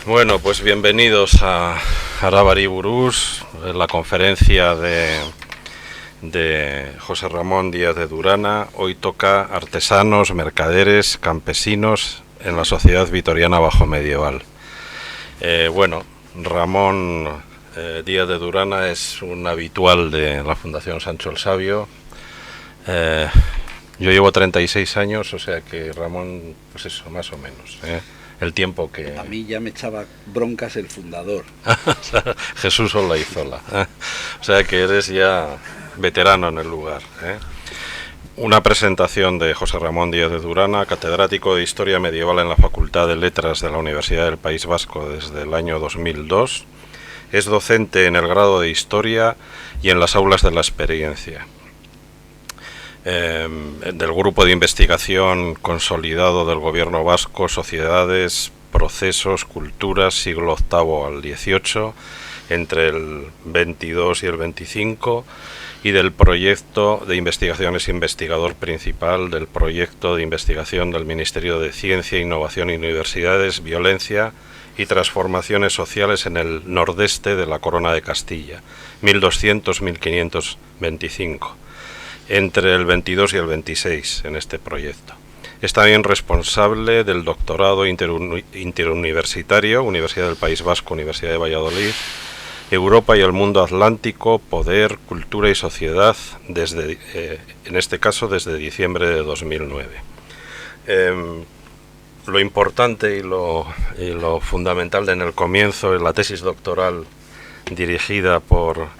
Bueno, pues bienvenidos a Arábari Burús, la conferencia de José Ramón Díaz de Durana. Hoy toca artesanos, mercaderes, campesinos en la sociedad vitoriana bajomedieval. Ramón Díaz de Durana es un habitual de la Fundación Sancho el Sabio. Yo llevo 36 años, o sea que Ramón, pues eso, más o menos, el tiempo que... A mí ya me echaba broncas el fundador. Jesús Olaizola. O sea que eres ya veterano en el lugar. Una presentación de José Ramón Díaz de Durana, catedrático de Historia Medieval en la Facultad de Letras de la Universidad del País Vasco desde el año 2002. Es docente en el grado de Historia y en las aulas de la experiencia. Del grupo de investigación consolidado del gobierno vasco, Sociedades, Procesos, Culturas, siglo VIII al XVIII, entre el 22 y el 25, y del proyecto de investigación, es investigador principal del proyecto de investigación del Ministerio de Ciencia, Innovación y Universidades, Violencia y Transformaciones Sociales en el nordeste de la Corona de Castilla, 1200-1525. Entre el 22 y el 26 en este proyecto. Es también responsable del doctorado interuniversitario, Universidad del País Vasco, Universidad de Valladolid, Europa y el mundo atlántico, poder, cultura y sociedad, en este caso desde diciembre de 2009. Lo importante y lo fundamental en el comienzo es la tesis doctoral dirigida por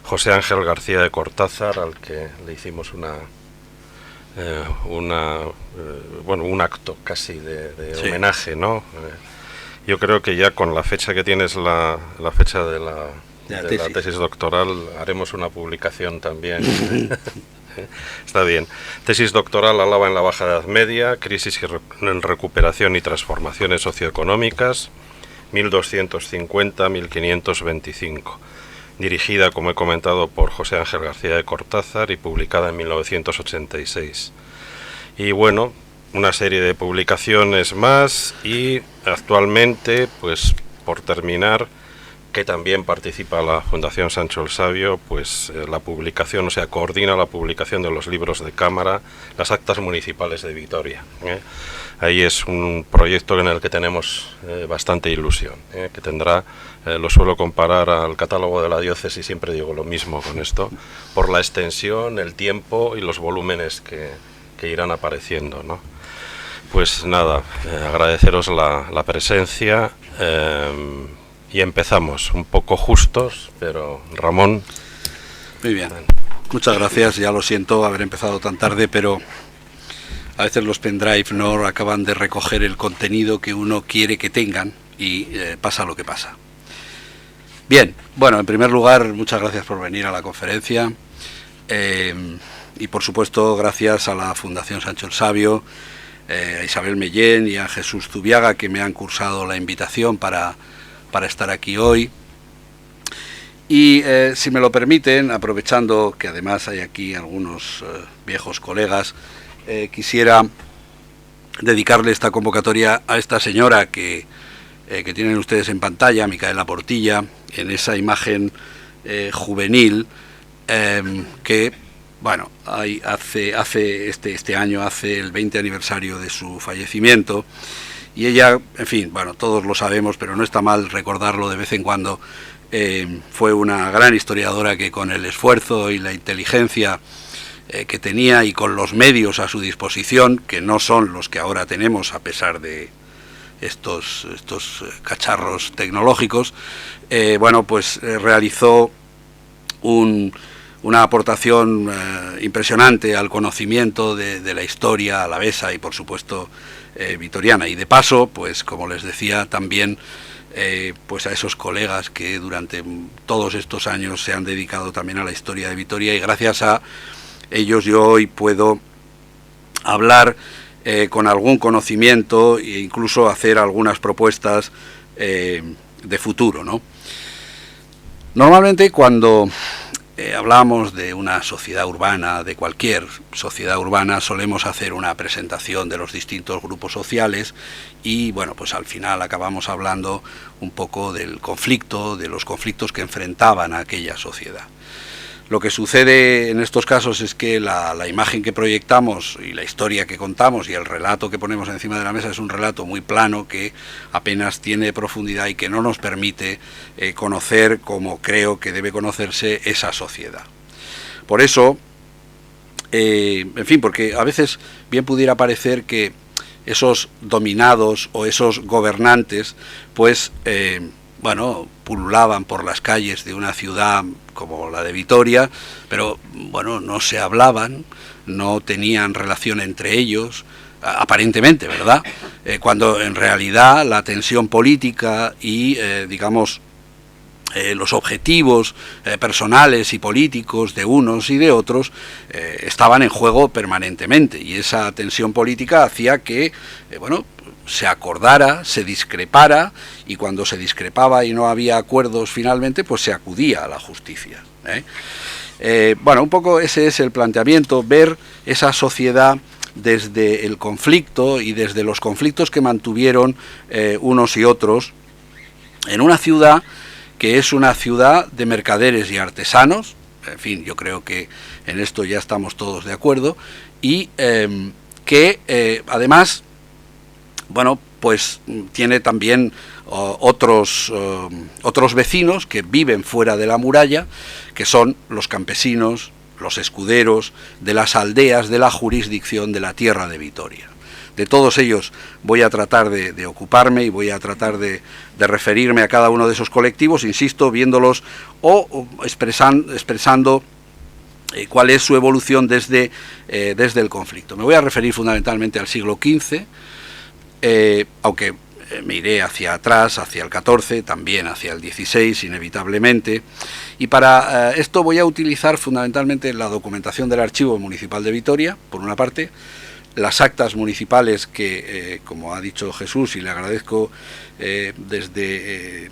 José Ángel García de Cortázar, al que le hicimos un acto casi de homenaje, ¿no? Yo creo que ya con la fecha que tienes, la fecha de la tesis doctoral, haremos una publicación también. Está bien. Tesis doctoral alaba en la Baja Edad Media, crisis en recuperación y transformaciones socioeconómicas, 1250-1525. Dirigida, como he comentado, por José Ángel García de Cortázar y publicada en 1986. Y bueno, una serie de publicaciones más y actualmente, pues por terminar, que también participa la Fundación Sancho el Sabio, pues la publicación, o sea, coordina la publicación de los libros de cámara, las actas municipales de Vitoria. Ahí es un proyecto en el que tenemos bastante ilusión, que tendrá, lo suelo comparar al catálogo de la diócesis, siempre digo lo mismo con esto, por la extensión, el tiempo y los volúmenes que irán apareciendo, ¿no? Pues nada, agradeceros la presencia y empezamos, un poco justos, pero Ramón... Muy bien, muchas gracias, ya lo siento haber empezado tan tarde, pero... A veces los pendrive no acaban de recoger el contenido que uno quiere que tengan y pasa lo que pasa. Bien, bueno, en primer lugar, muchas gracias por venir a la conferencia y por supuesto gracias a la Fundación Sancho el Sabio, a Isabel Mellén y a Jesús Zubiaga, que me han cursado la invitación para estar aquí hoy. Y si me lo permiten, aprovechando que además hay aquí algunos viejos colegas, quisiera dedicarle esta convocatoria a esta señora que tienen ustedes en pantalla, Micaela Portilla, en esa imagen juvenil que, bueno, este año hace el 20 aniversario de su fallecimiento, y ella, en fin, bueno, todos lo sabemos, pero no está mal recordarlo de vez en cuando, fue una gran historiadora que con el esfuerzo y la inteligencia que tenía y con los medios a su disposición, que no son los que ahora tenemos a pesar de estos cacharros tecnológicos, realizó una aportación impresionante al conocimiento de la historia alavesa y por supuesto vitoriana, y de paso, pues como les decía, también pues a esos colegas que durante todos estos años se han dedicado también a la historia de Vitoria, y gracias a ellos yo hoy puedo hablar con algún conocimiento e incluso hacer algunas propuestas de futuro, ¿no? Normalmente cuando hablamos de una sociedad urbana, de cualquier sociedad urbana, solemos hacer una presentación de los distintos grupos sociales y, bueno, pues al final acabamos hablando un poco del conflicto, de los conflictos que enfrentaban a aquella sociedad. Lo que sucede en estos casos es que la imagen que proyectamos y la historia que contamos y el relato que ponemos encima de la mesa es un relato muy plano que apenas tiene profundidad y que no nos permite conocer como creo que debe conocerse esa sociedad. Por eso, en fin, porque a veces bien pudiera parecer que esos dominados o esos gobernantes, pues, bueno, pululaban por las calles de una ciudad como la de Vitoria, pero bueno, no se hablaban, no tenían relación entre ellos, aparentemente, ¿verdad? Cuando en realidad la tensión política y, digamos, los objetivos personales y políticos de unos y de otros estaban en juego permanentemente, y esa tensión política hacía que, bueno, se acordara, se discrepara, y cuando se discrepaba y no había acuerdos finalmente, pues se acudía a la justicia. Bueno, un poco ese es el planteamiento, ver esa sociedad desde el conflicto y desde los conflictos que mantuvieron unos y otros en una ciudad que es una ciudad de mercaderes y artesanos. En fin, yo creo que en esto ya estamos todos de acuerdo, y que además, bueno, pues tiene también otros vecinos que viven fuera de la muralla, que son los campesinos, los escuderos de las aldeas de la jurisdicción de la tierra de Vitoria. De todos ellos voy a tratar de ocuparme y voy a tratar de referirme a cada uno de esos colectivos, insisto, viéndolos o expresando cuál es su evolución desde el conflicto. Me voy a referir fundamentalmente al siglo XV, aunque me iré hacia atrás, hacia el XIV, también hacia el XVI, inevitablemente, y para esto voy a utilizar fundamentalmente la documentación del Archivo Municipal de Vitoria, por una parte, las actas municipales que, como ha dicho Jesús, y le agradezco desde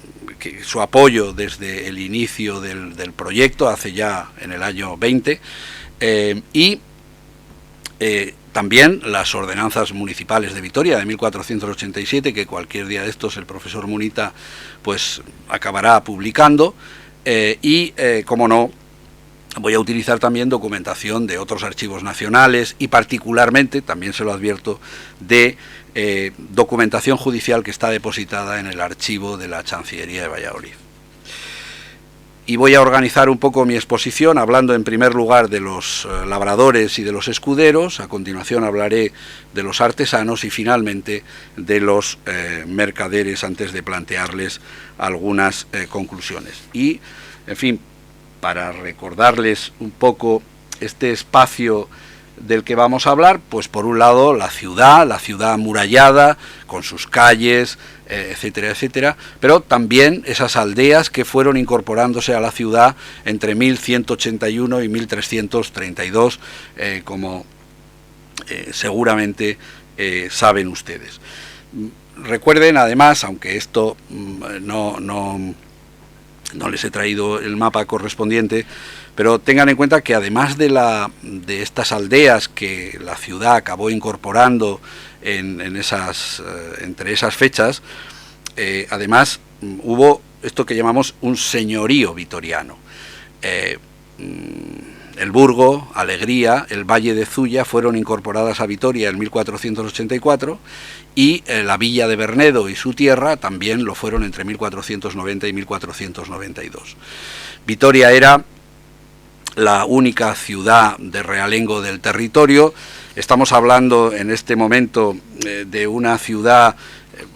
su apoyo desde el inicio del proyecto, hace ya en el año 20, y también las ordenanzas municipales de Vitoria de 1487, que cualquier día de estos el profesor Munita pues acabará publicando, y como no, voy a utilizar también documentación de otros archivos nacionales y particularmente, también se lo advierto, de documentación judicial que está depositada en el archivo de la Chancillería de Valladolid. Y voy a organizar un poco mi exposición hablando en primer lugar de los labradores y de los escuderos, a continuación hablaré de los artesanos y finalmente de los mercaderes, antes de plantearles algunas conclusiones. Y, en fin, para recordarles un poco este espacio del que vamos a hablar, pues por un lado la ciudad amurallada, con sus calles, etcétera, etcétera, pero también esas aldeas que fueron incorporándose a la ciudad entre 1181 y 1332, como seguramente saben ustedes. Recuerden además, aunque esto no les he traído el mapa correspondiente, pero tengan en cuenta que además de estas aldeas que la ciudad acabó incorporando entre esas fechas, además hubo esto que llamamos un señorío vitoriano. El Burgo, Alegría, el Valle de Zuya fueron incorporadas a Vitoria en 1484 y la Villa de Bernedo y su tierra también lo fueron entre 1490 y 1492. Vitoria era la única ciudad de realengo del territorio. Estamos hablando en este momento de una ciudad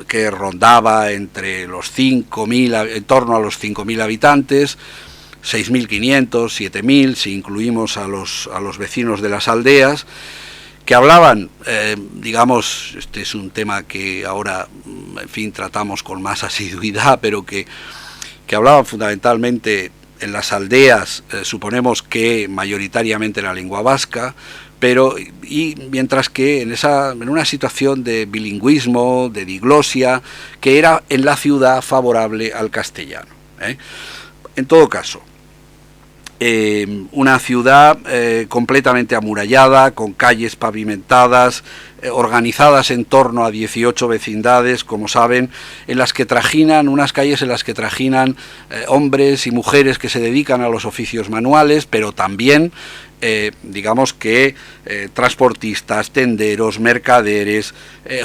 que rondaba entre los 5.000, en torno a los 5.000 habitantes, 6.500, 7.000, si incluimos a los vecinos de las aldeas, que hablaban, digamos, este es un tema que ahora, en fin, tratamos con más asiduidad, pero que hablaban fundamentalmente en las aldeas, suponemos que mayoritariamente la lengua vasca, pero y mientras que en una situación de bilingüismo, de diglosia, que era en la ciudad favorable al castellano. En todo caso, una ciudad completamente amurallada, con calles pavimentadas, organizadas en torno a 18 vecindades, como saben, en las que trajinan, unas calles en las que trajinan hombres y mujeres que se dedican a los oficios manuales, pero también digamos que transportistas, tenderos, mercaderes,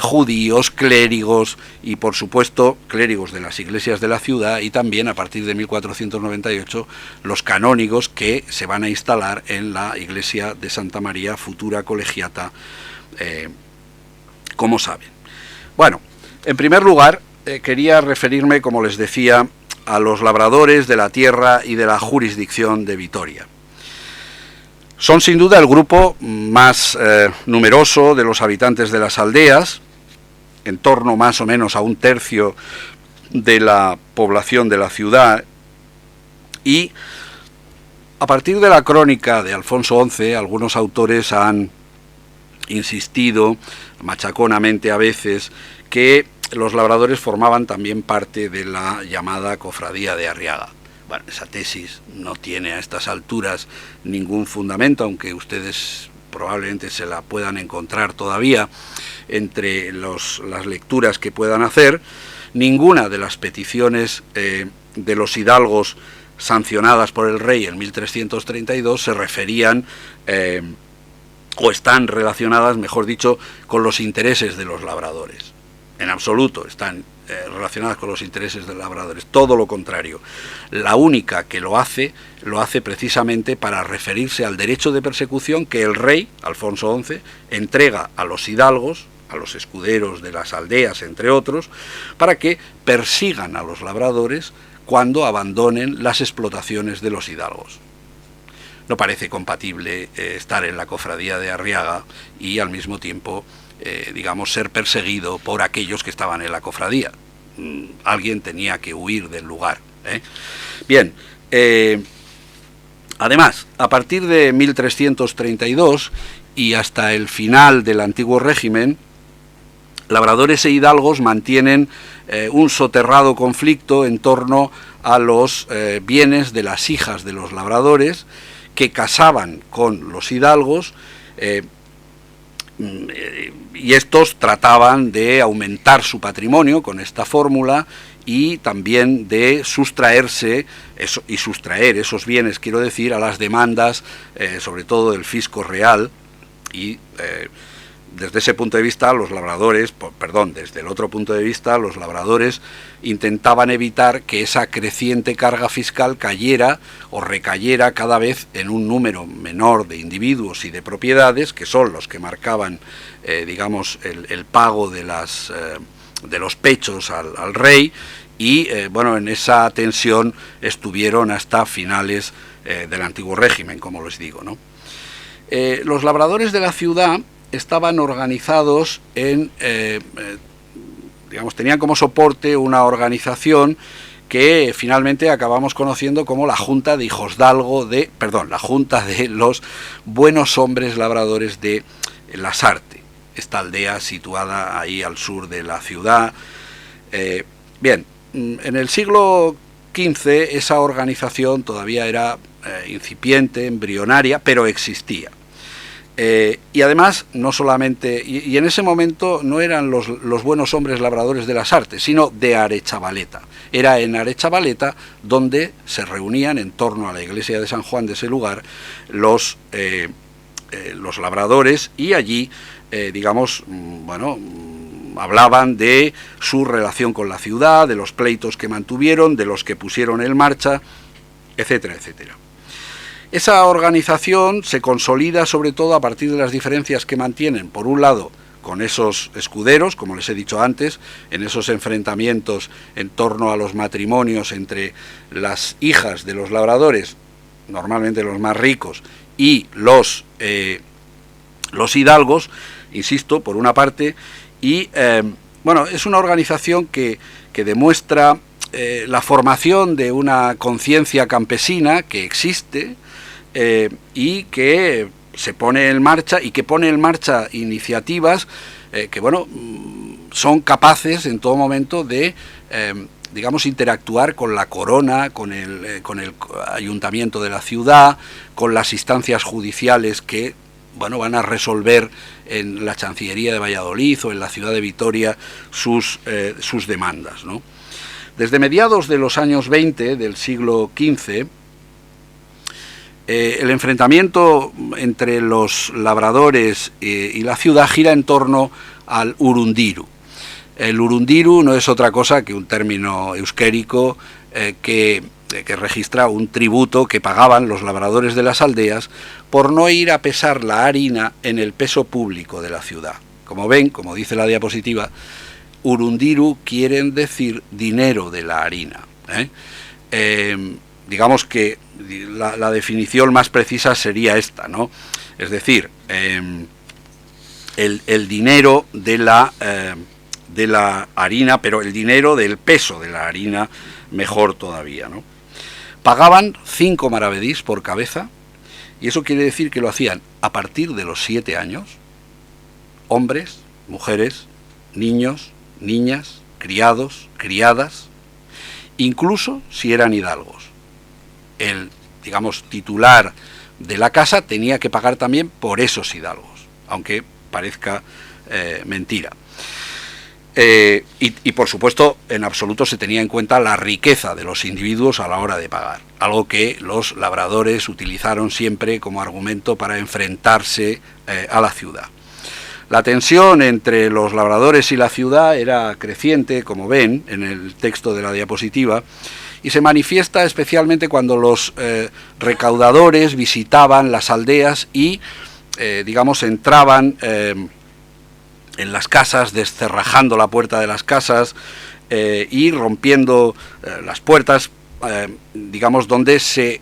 judíos, clérigos y por supuesto clérigos de las iglesias de la ciudad, y también a partir de 1498 los canónigos que se van a instalar en la iglesia de Santa María, futura colegiata, como saben. Bueno, en primer lugar quería referirme, como les decía, a los labradores de la tierra y de la jurisdicción de Vitoria. Son sin duda el grupo más numeroso de los habitantes de las aldeas, en torno más o menos a 1/3 de la población de la ciudad, y a partir de la crónica de Alfonso XI, algunos autores han insistido, machaconamente a veces, que los labradores formaban también parte de la llamada Cofradía de Arriaga. Bueno, esa tesis no tiene a estas alturas ningún fundamento, aunque ustedes probablemente se la puedan encontrar todavía entre las lecturas que puedan hacer. Ninguna de las peticiones de los hidalgos sancionadas por el rey en 1332 se referían o están relacionadas, mejor dicho, con los intereses de los labradores. En absoluto están relacionadas con los intereses de los labradores, todo lo contrario. La única que lo hace precisamente para referirse al derecho de persecución que el rey, Alfonso XI, entrega a los hidalgos, a los escuderos de las aldeas, entre otros, para que persigan a los labradores cuando abandonen las explotaciones de los hidalgos. No parece compatible estar en la cofradía de Arriaga y al mismo tiempo digamos, ser perseguido por aquellos que estaban en la cofradía. Alguien tenía que huir del lugar. Bien, además, a partir de 1332 y hasta el final del antiguo régimen, labradores e hidalgos mantienen un soterrado conflicto en torno a los bienes de las hijas de los labradores, que casaban con los hidalgos, y estos trataban de aumentar su patrimonio con esta fórmula y también de sustraer esos bienes, quiero decir, a las demandas, sobre todo del fisco real, y desde ese punto de vista los labradores, desde el otro punto de vista, los labradores intentaban evitar que esa creciente carga fiscal cayera o recayera cada vez en un número menor de individuos y de propiedades, que son los que marcaban, digamos, el pago de los pechos al rey, y bueno, en esa tensión estuvieron hasta finales del antiguo régimen, como les digo, ¿no? Los labradores de la ciudad estaban organizados en, digamos, tenían como soporte una organización que finalmente acabamos conociendo como la Junta de Hijosdalgo la Junta de los Buenos Hombres Labradores de Lasarte, esta aldea situada ahí al sur de la ciudad. Bien, en el siglo XV esa organización todavía era incipiente, embrionaria, pero existía. Y además, no solamente, y en ese momento no eran los buenos hombres labradores de Lasarte, sino de Arechavaleta. Era en Arechavaleta donde se reunían en torno a la iglesia de San Juan de ese lugar los labradores, y allí, digamos, bueno, hablaban de su relación con la ciudad, de los pleitos que mantuvieron, de los que pusieron en marcha, etcétera, etcétera. Esa organización se consolida sobre todo a partir de las diferencias que mantienen, por un lado, con esos escuderos, como les he dicho antes, en esos enfrentamientos en torno a los matrimonios entre las hijas de los labradores, normalmente los más ricos, y los hidalgos, insisto, por una parte, y bueno, es una organización que demuestra la formación de una conciencia campesina que existe, y que se pone en marcha, y que pone en marcha iniciativas que, bueno, son capaces en todo momento de, digamos, interactuar con la corona, con el ayuntamiento de la ciudad, con las instancias judiciales que, bueno, van a resolver en la Chancillería de Valladolid o en la ciudad de Vitoria sus demandas, ¿no? Desde mediados de los años 20 del siglo XV, el enfrentamiento entre los labradores y la ciudad gira en torno al urundiru. El urundiru no es otra cosa que un término euskérico que registra un tributo que pagaban los labradores de las aldeas por no ir a pesar la harina en el peso público de la ciudad. Como ven, como dice la diapositiva, urundiru quieren decir dinero de la harina, digamos que la definición más precisa sería esta, ¿no? Es decir, el dinero de la harina, pero el dinero del peso de la harina, mejor todavía, ¿no? Pagaban 5 maravedís por cabeza, y eso quiere decir que lo hacían a partir de los 7 años, hombres, mujeres, niños, niñas, criados, criadas, incluso si eran hidalgos. El, digamos, titular de la casa tenía que pagar también por esos hidalgos, aunque parezca mentira. Y por supuesto, en absoluto se tenía en cuenta la riqueza de los individuos a la hora de pagar, algo que los labradores utilizaron siempre como argumento para enfrentarse a la ciudad. La tensión entre los labradores y la ciudad era creciente, como ven en el texto de la diapositiva, y se manifiesta especialmente cuando los recaudadores visitaban las aldeas y, digamos, entraban en las casas, descerrajando la puerta de las casas y rompiendo las puertas, digamos, donde se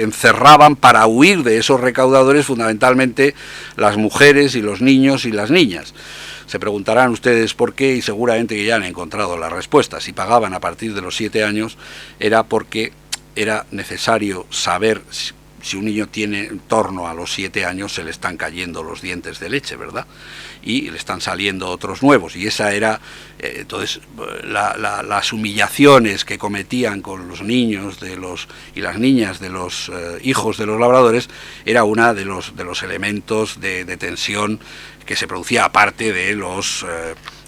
encerraban para huir de esos recaudadores, fundamentalmente las mujeres y los niños y las niñas. Se preguntarán ustedes por qué, y seguramente que ya han encontrado la respuesta. Si pagaban a partir de los 7 años, era porque era necesario saber si un niño tiene en torno a los 7 años, se le están cayendo los dientes de leche, ¿verdad? Y le están saliendo otros nuevos, y esa era, entonces, las humillaciones que cometían con los niños y las niñas de los hijos de los labradores, era una de los elementos de tensión que se producía, aparte de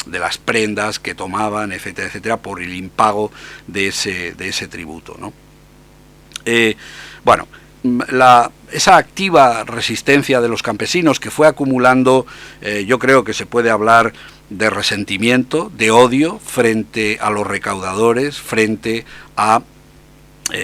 las prendas que tomaban, etcétera, etcétera, por el impago de ese tributo, ¿no? Bueno, esa activa resistencia de los campesinos que fue acumulando, yo creo que se puede hablar de resentimiento, de odio frente a los recaudadores, frente a,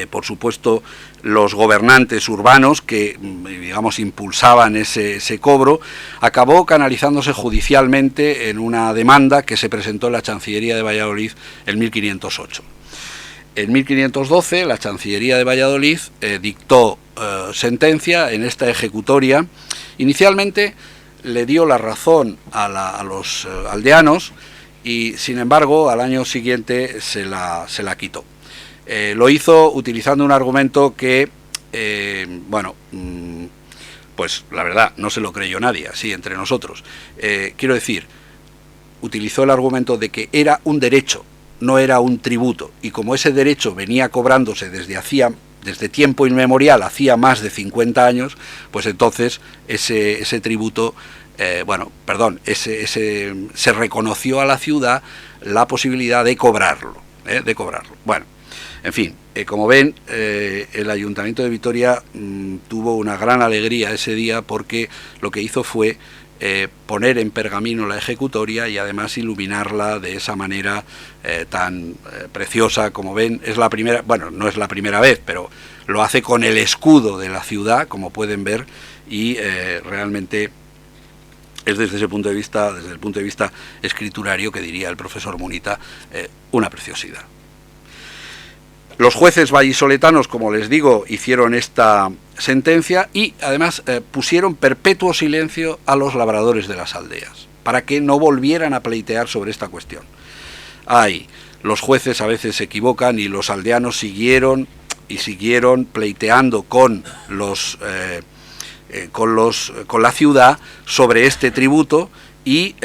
por supuesto, los gobernantes urbanos que, digamos, impulsaban ese cobro, acabó canalizándose judicialmente en una demanda que se presentó en la Chancillería de Valladolid en 1508. En 1512 la Chancillería de Valladolid dictó sentencia en esta ejecutoria. Inicialmente le dio la razón a los aldeanos y, sin embargo, al año siguiente se la quitó. Lo hizo utilizando un argumento que, bueno, pues la verdad no se lo creyó nadie, así entre nosotros. Quiero decir, utilizó el argumento de que era un derecho, no era un tributo, y como ese derecho venía cobrándose desde tiempo inmemorial, hacía más de 50 años, pues entonces ese tributo, se reconoció a la ciudad la posibilidad de cobrarlo, Bueno, en fin, como ven, el Ayuntamiento de Vitoria tuvo una gran alegría ese día, porque lo que hizo fue poner en pergamino la ejecutoria y además iluminarla de esa manera tan preciosa. Como ven, es la primera, bueno, no es la primera vez, pero lo hace con el escudo de la ciudad, como pueden ver, y realmente es desde el punto de vista escriturario, que diría el profesor Munita, una preciosidad. Los jueces vallisoletanos, como les digo, hicieron esta sentencia y además pusieron perpetuo silencio a los labradores de las aldeas, para que no volvieran a pleitear sobre esta cuestión. Los jueces a veces se equivocan, y los aldeanos siguieron pleiteando con la ciudad sobre este tributo, y,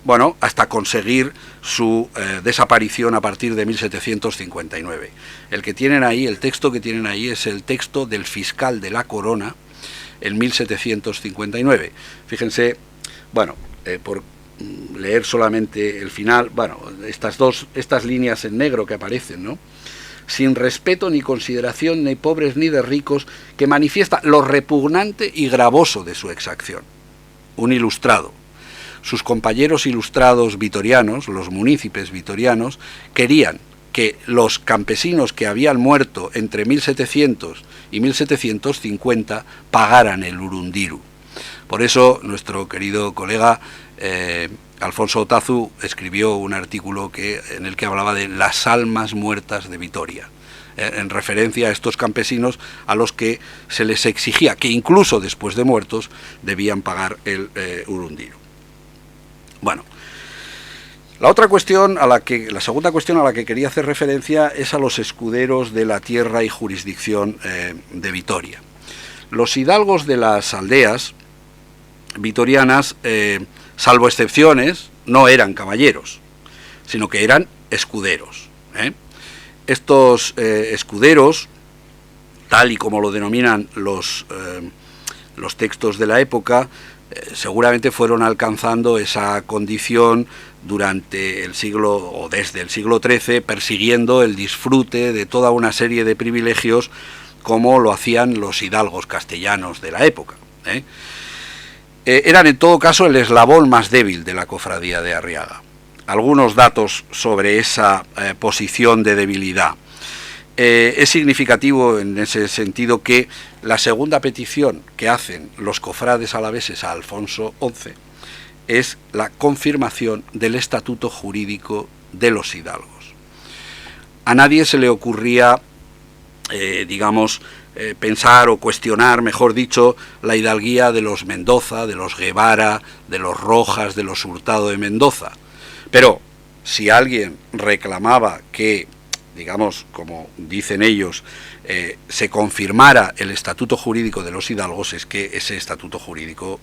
bueno, hasta conseguir su desaparición a partir de 1759. El que tienen ahí, el texto que tienen ahí es el texto del fiscal de la Corona en 1759. Fíjense, bueno, por leer solamente el final, bueno, estas líneas en negro que aparecen, ¿no? Sin respeto ni consideración ni pobres ni de ricos, que manifiesta lo repugnante y gravoso de su exacción. Un ilustrado. Sus compañeros ilustrados vitorianos, los munícipes vitorianos, querían que los campesinos que habían muerto entre 1700 y 1750 pagaran el urundiru. Por eso nuestro querido colega Alfonso Otazu escribió un artículo en el que hablaba de las almas muertas de Vitoria, en referencia a estos campesinos a los que se les exigía que incluso después de muertos debían pagar el urundiru. Bueno, la segunda cuestión a la que quería hacer referencia es a los escuderos de la tierra y jurisdicción de Vitoria. Los hidalgos de las aldeas vitorianas, salvo excepciones, no eran caballeros, sino que eran escuderos. Estos escuderos, tal y como lo denominan los textos de la época, seguramente fueron alcanzando esa condición durante el siglo o desde el siglo XIII, persiguiendo el disfrute de toda una serie de privilegios como lo hacían los hidalgos castellanos de la época. Eran en todo caso el eslabón más débil de la cofradía de Arriaga. Algunos datos sobre esa posición de debilidad. Es significativo en ese sentido que la segunda petición que hacen los cofrades alaveses a Alfonso XI es la confirmación del estatuto jurídico de los hidalgos. A nadie se le ocurría, pensar o cuestionar, mejor dicho, la hidalguía de los Mendoza, de los Guevara, de los Rojas, de los Hurtado de Mendoza. Pero si alguien reclamaba que, digamos, como dicen ellos, se confirmara el estatuto jurídico de los hidalgos, es que ese estatuto jurídico,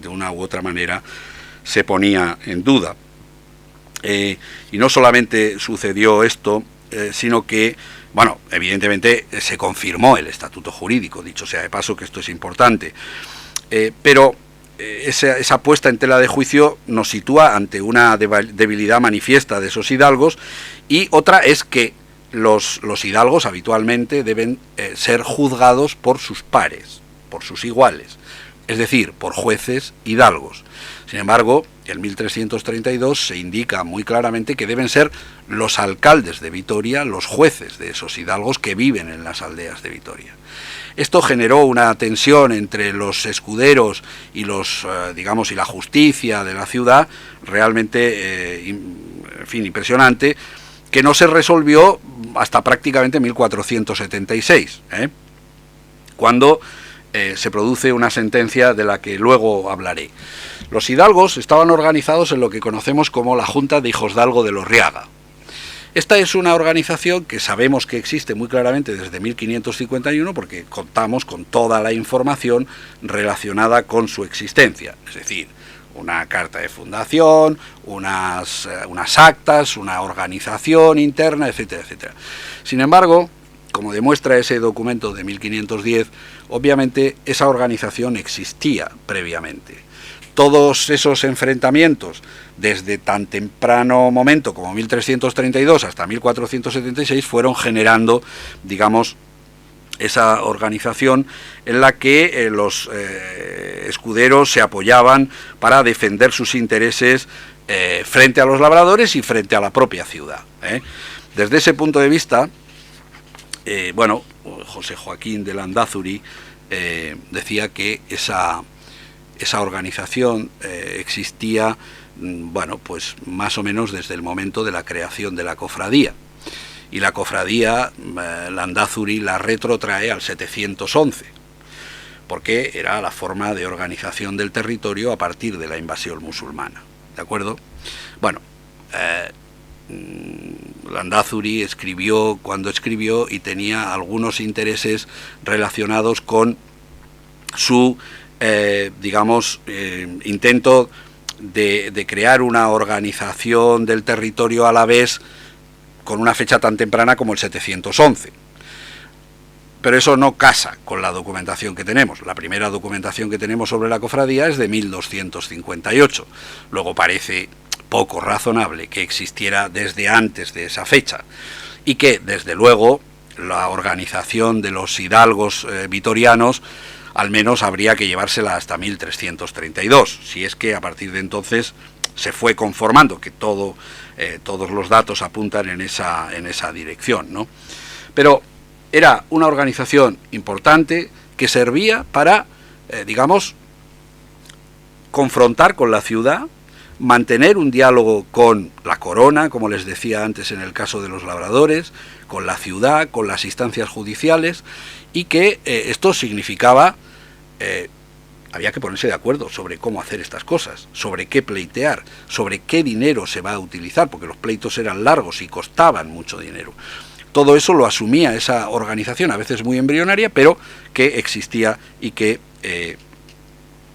de una u otra manera, se ponía en duda. Y no solamente sucedió esto, sino que, bueno, evidentemente se confirmó el estatuto jurídico, dicho sea de paso que esto es importante, pero esa puesta en tela de juicio nos sitúa ante una debilidad manifiesta de esos hidalgos, y otra es que los hidalgos habitualmente deben ser juzgados por sus pares, por sus iguales, es decir, por jueces hidalgos. Sin embargo, en 1332 se indica muy claramente que deben ser los alcaldes de Vitoria los jueces de esos hidalgos que viven en las aldeas de Vitoria. Esto generó una tensión entre los escuderos y y la justicia de la ciudad realmente, impresionante, que no se resolvió hasta prácticamente 1476, cuando se produce una sentencia de la que luego hablaré. Los hidalgos estaban organizados en lo que conocemos como la Junta de Hijosdalgo de Lorriaga. Esta es una organización que sabemos que existe muy claramente desde 1551 porque contamos con toda la información relacionada con su existencia, es decir, una carta de fundación, unas actas, una organización interna, etcétera, etcétera. Sin embargo, como demuestra ese documento de 1510, obviamente esa organización existía previamente. Todos esos enfrentamientos, desde tan temprano momento como 1332 hasta 1476, fueron generando, digamos, esa organización en la que los escuderos se apoyaban para defender sus intereses frente a los labradores y frente a la propia ciudad. Desde ese punto de vista, José Joaquín de Landázuri decía que esa organización existía, pues más o menos desde el momento de la creación de la cofradía. Y la cofradía, Landázuri la retrotrae al 711, porque era la forma de organización del territorio a partir de la invasión musulmana. ¿De acuerdo? Bueno, Landázuri escribió cuando escribió y tenía algunos intereses relacionados con su intento de crear una organización del territorio alavés con una fecha tan temprana como el 711. Pero eso no casa con la documentación que tenemos. La primera documentación que tenemos sobre la cofradía es de 1258. Luego parece poco razonable que existiera desde antes de esa fecha y que, desde luego, la organización de los hidalgos vitorianos al menos habría que llevársela hasta 1332, si es que a partir de entonces se fue conformando, que todos los datos apuntan en esa dirección, ¿no? Pero era una organización importante que servía para, digamos, confrontar con la ciudad, mantener un diálogo con la corona, como les decía antes en el caso de los labradores, con la ciudad, con las instancias judiciales, y que esto significaba, había que ponerse de acuerdo sobre cómo hacer estas cosas, sobre qué pleitear, sobre qué dinero se va a utilizar, porque los pleitos eran largos y costaban mucho dinero. Todo eso lo asumía esa organización, a veces muy embrionaria, pero que existía y que,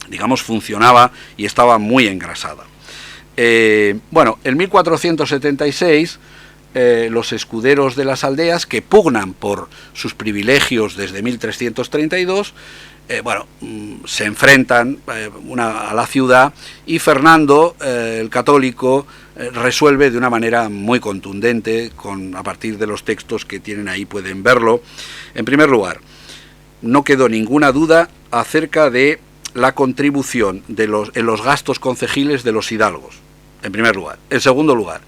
digamos, funcionaba y estaba muy engrasada. Bueno, en 1476, los escuderos de las aldeas, que pugnan por sus privilegios desde 1332, se enfrentan a la ciudad, y Fernando, el católico, resuelve de una manera muy contundente, a partir de los textos que tienen ahí pueden verlo. En primer lugar, no quedó ninguna duda acerca de la contribución en los gastos concejiles de los hidalgos, en primer lugar. En segundo lugar,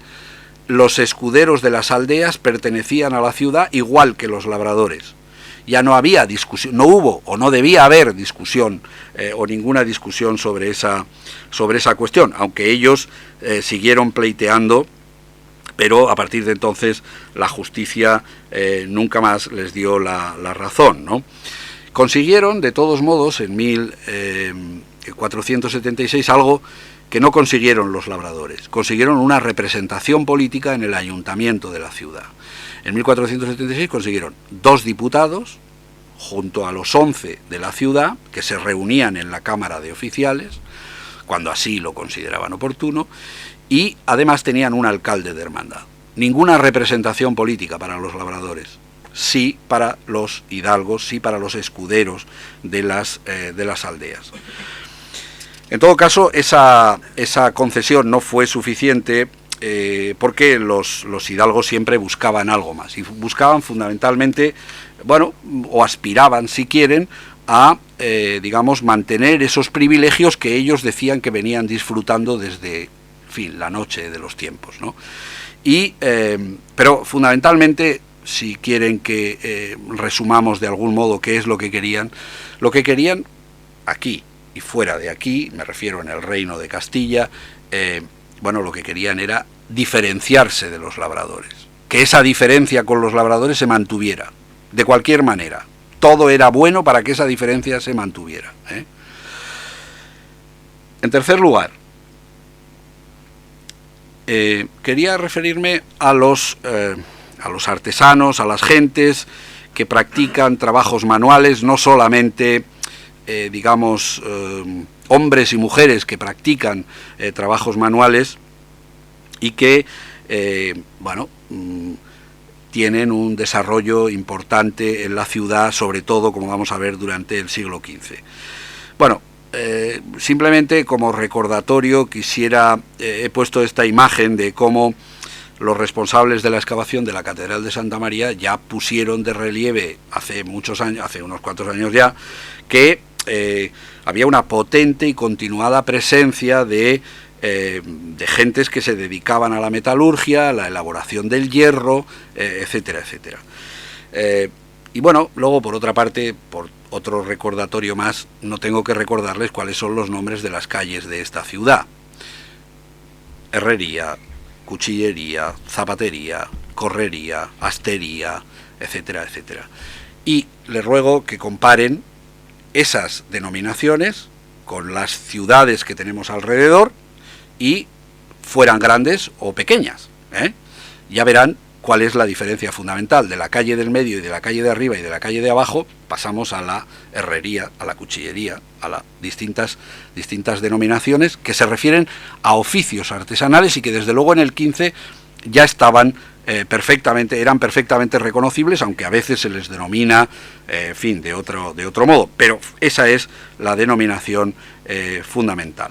los escuderos de las aldeas pertenecían a la ciudad igual que los labradores. Ya no había discusión, no hubo o no debía haber discusión o ninguna discusión sobre esa cuestión, aunque ellos siguieron pleiteando, pero a partir de entonces la justicia nunca más les dio la razón, ¿no? Consiguieron, de todos modos, en 1476 algo que no consiguieron los labradores. Consiguieron una representación política en el ayuntamiento de la ciudad. En 1476 consiguieron 2 diputados, junto a los 11 de la ciudad, que se reunían en la Cámara de Oficiales, cuando así lo consideraban oportuno, y además tenían un alcalde de hermandad. Ninguna representación política para los labradores, sí para los hidalgos, sí para los escuderos de las aldeas. En todo caso, esa concesión no fue suficiente, porque los hidalgos siempre buscaban algo más, y buscaban fundamentalmente, o aspiraban, si quieren, a, digamos, mantener esos privilegios que ellos decían que venían disfrutando desde, la noche de los tiempos, ¿no? Pero fundamentalmente, si quieren que resumamos de algún modo qué es lo que querían aquí y fuera de aquí, me refiero en el Reino de Castilla, lo que querían era diferenciarse de los labradores, que esa diferencia con los labradores se mantuviera, de cualquier manera. Todo era bueno para que esa diferencia se mantuviera, ¿eh? En tercer lugar, quería referirme a los artesanos, a las gentes que practican trabajos manuales, no solamente hombres y mujeres que practican trabajos manuales y que, tienen un desarrollo importante en la ciudad, sobre todo, como vamos a ver, durante el siglo XV. Simplemente como recordatorio he puesto esta imagen de cómo los responsables de la excavación de la Catedral de Santa María ya pusieron de relieve hace muchos años, hace unos cuantos años ya, que había una potente y continuada presencia de gentes que se dedicaban a la metalurgia, a la elaboración del hierro, etcétera, etcétera. Y luego, por otra parte, por otro recordatorio más, no tengo que recordarles cuáles son los nombres de las calles de esta ciudad: herrería, cuchillería, zapatería, correría, astería, etcétera, etcétera. Y les ruego que comparen esas denominaciones con las ciudades que tenemos alrededor, y fueran grandes o pequeñas, ya verán ¿cuál es la diferencia fundamental? De la calle del medio y de la calle de arriba y de la calle de abajo pasamos a la herrería, a la cuchillería, a las distintas denominaciones que se refieren a oficios artesanales y que desde luego en el 15 ya estaban eran perfectamente reconocibles, aunque a veces se les denomina, en fin, de otro modo, pero esa es la denominación fundamental.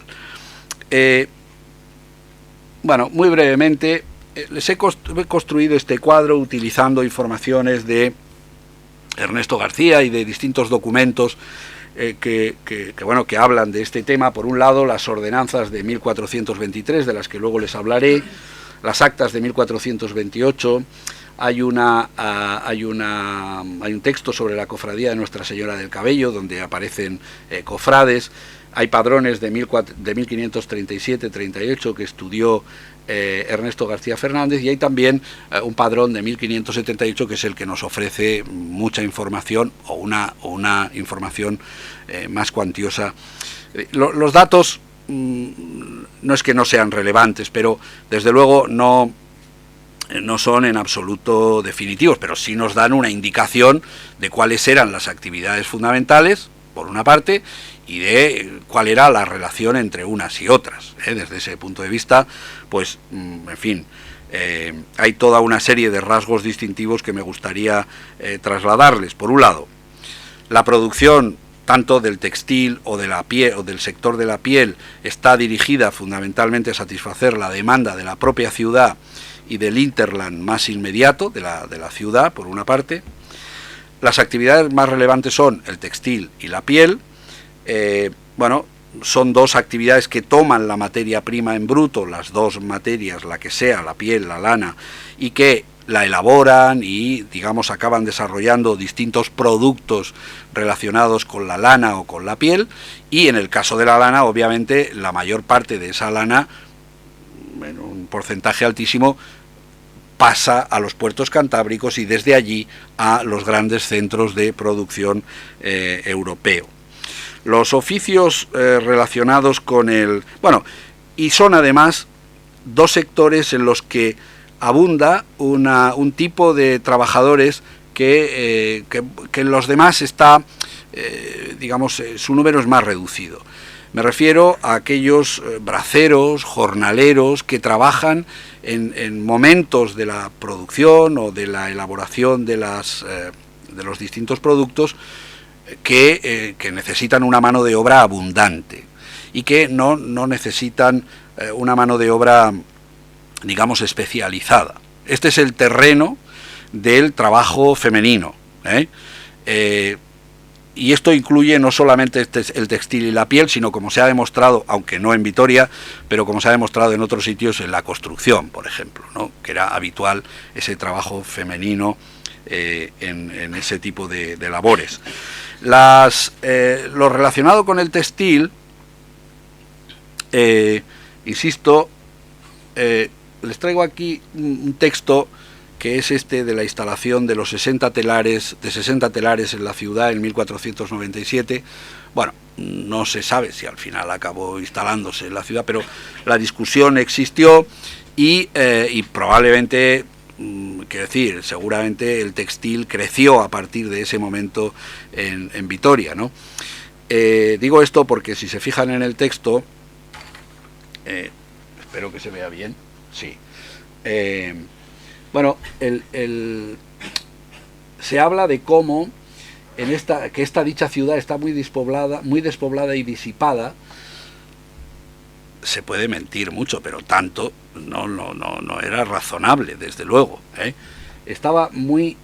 Bueno, muy brevemente, les he construido este cuadro utilizando informaciones de Ernesto García y de distintos documentos que hablan de este tema. Por un lado, las ordenanzas de 1423, de las que luego les hablaré, las actas de 1428, hay un texto sobre la cofradía de Nuestra Señora del Cabello, donde aparecen cofrades, hay padrones de 1537-38 que estudió Ernesto García Fernández, y hay también un padrón de 1578 que es el que nos ofrece mucha información o una información más cuantiosa. Los datos no es que no sean relevantes, pero desde luego no son en absoluto definitivos, pero sí nos dan una indicación de cuáles eran las actividades fundamentales, por una parte, y de cuál era la relación entre unas y otras. Desde ese punto de vista, pues, en fin, hay toda una serie de rasgos distintivos que me gustaría trasladarles. Por un lado, la producción tanto del textil o de la piel o del sector de la piel está dirigida fundamentalmente a satisfacer la demanda de la propia ciudad y del hinterland más inmediato de la ciudad, por una parte. Las actividades más relevantes son el textil y la piel. Son dos actividades que toman la materia prima en bruto, las dos materias, la que sea, la piel, la lana, y que la elaboran y, digamos, acaban desarrollando distintos productos relacionados con la lana o con la piel, y en el caso de la lana, obviamente, la mayor parte de esa lana, en un porcentaje altísimo, pasa a los puertos cantábricos y desde allí a los grandes centros de producción europeo. Los oficios relacionados con y son además dos sectores en los que abunda un tipo de trabajadores que en los demás está, su número es más reducido. Me refiero a aquellos braceros, jornaleros que trabajan en momentos de la producción o de la elaboración de los distintos productos que necesitan una mano de obra abundante y que no necesitan una mano de obra, digamos, especializada. Este es el terreno del trabajo femenino, y esto incluye no solamente el textil y la piel, sino, como se ha demostrado, aunque no en Vitoria, pero como se ha demostrado en otros sitios, en la construcción, por ejemplo, ¿no? Que era habitual ese trabajo femenino en ese tipo de labores. Lo relacionado con el textil, insisto, les traigo aquí un texto que es este de la instalación de los 60 telares en la ciudad en 1497. Bueno, no se sabe si al final acabó instalándose en la ciudad, pero la discusión existió y probablemente, quiero decir, seguramente el textil creció a partir de ese momento en Vitoria, ¿no? Digo esto porque si se fijan en el texto, espero que se vea bien, sí. Se habla de cómo que esta dicha ciudad está muy despoblada y disipada. Se puede mentir mucho, pero tanto no era razonable, desde luego. Estaba muy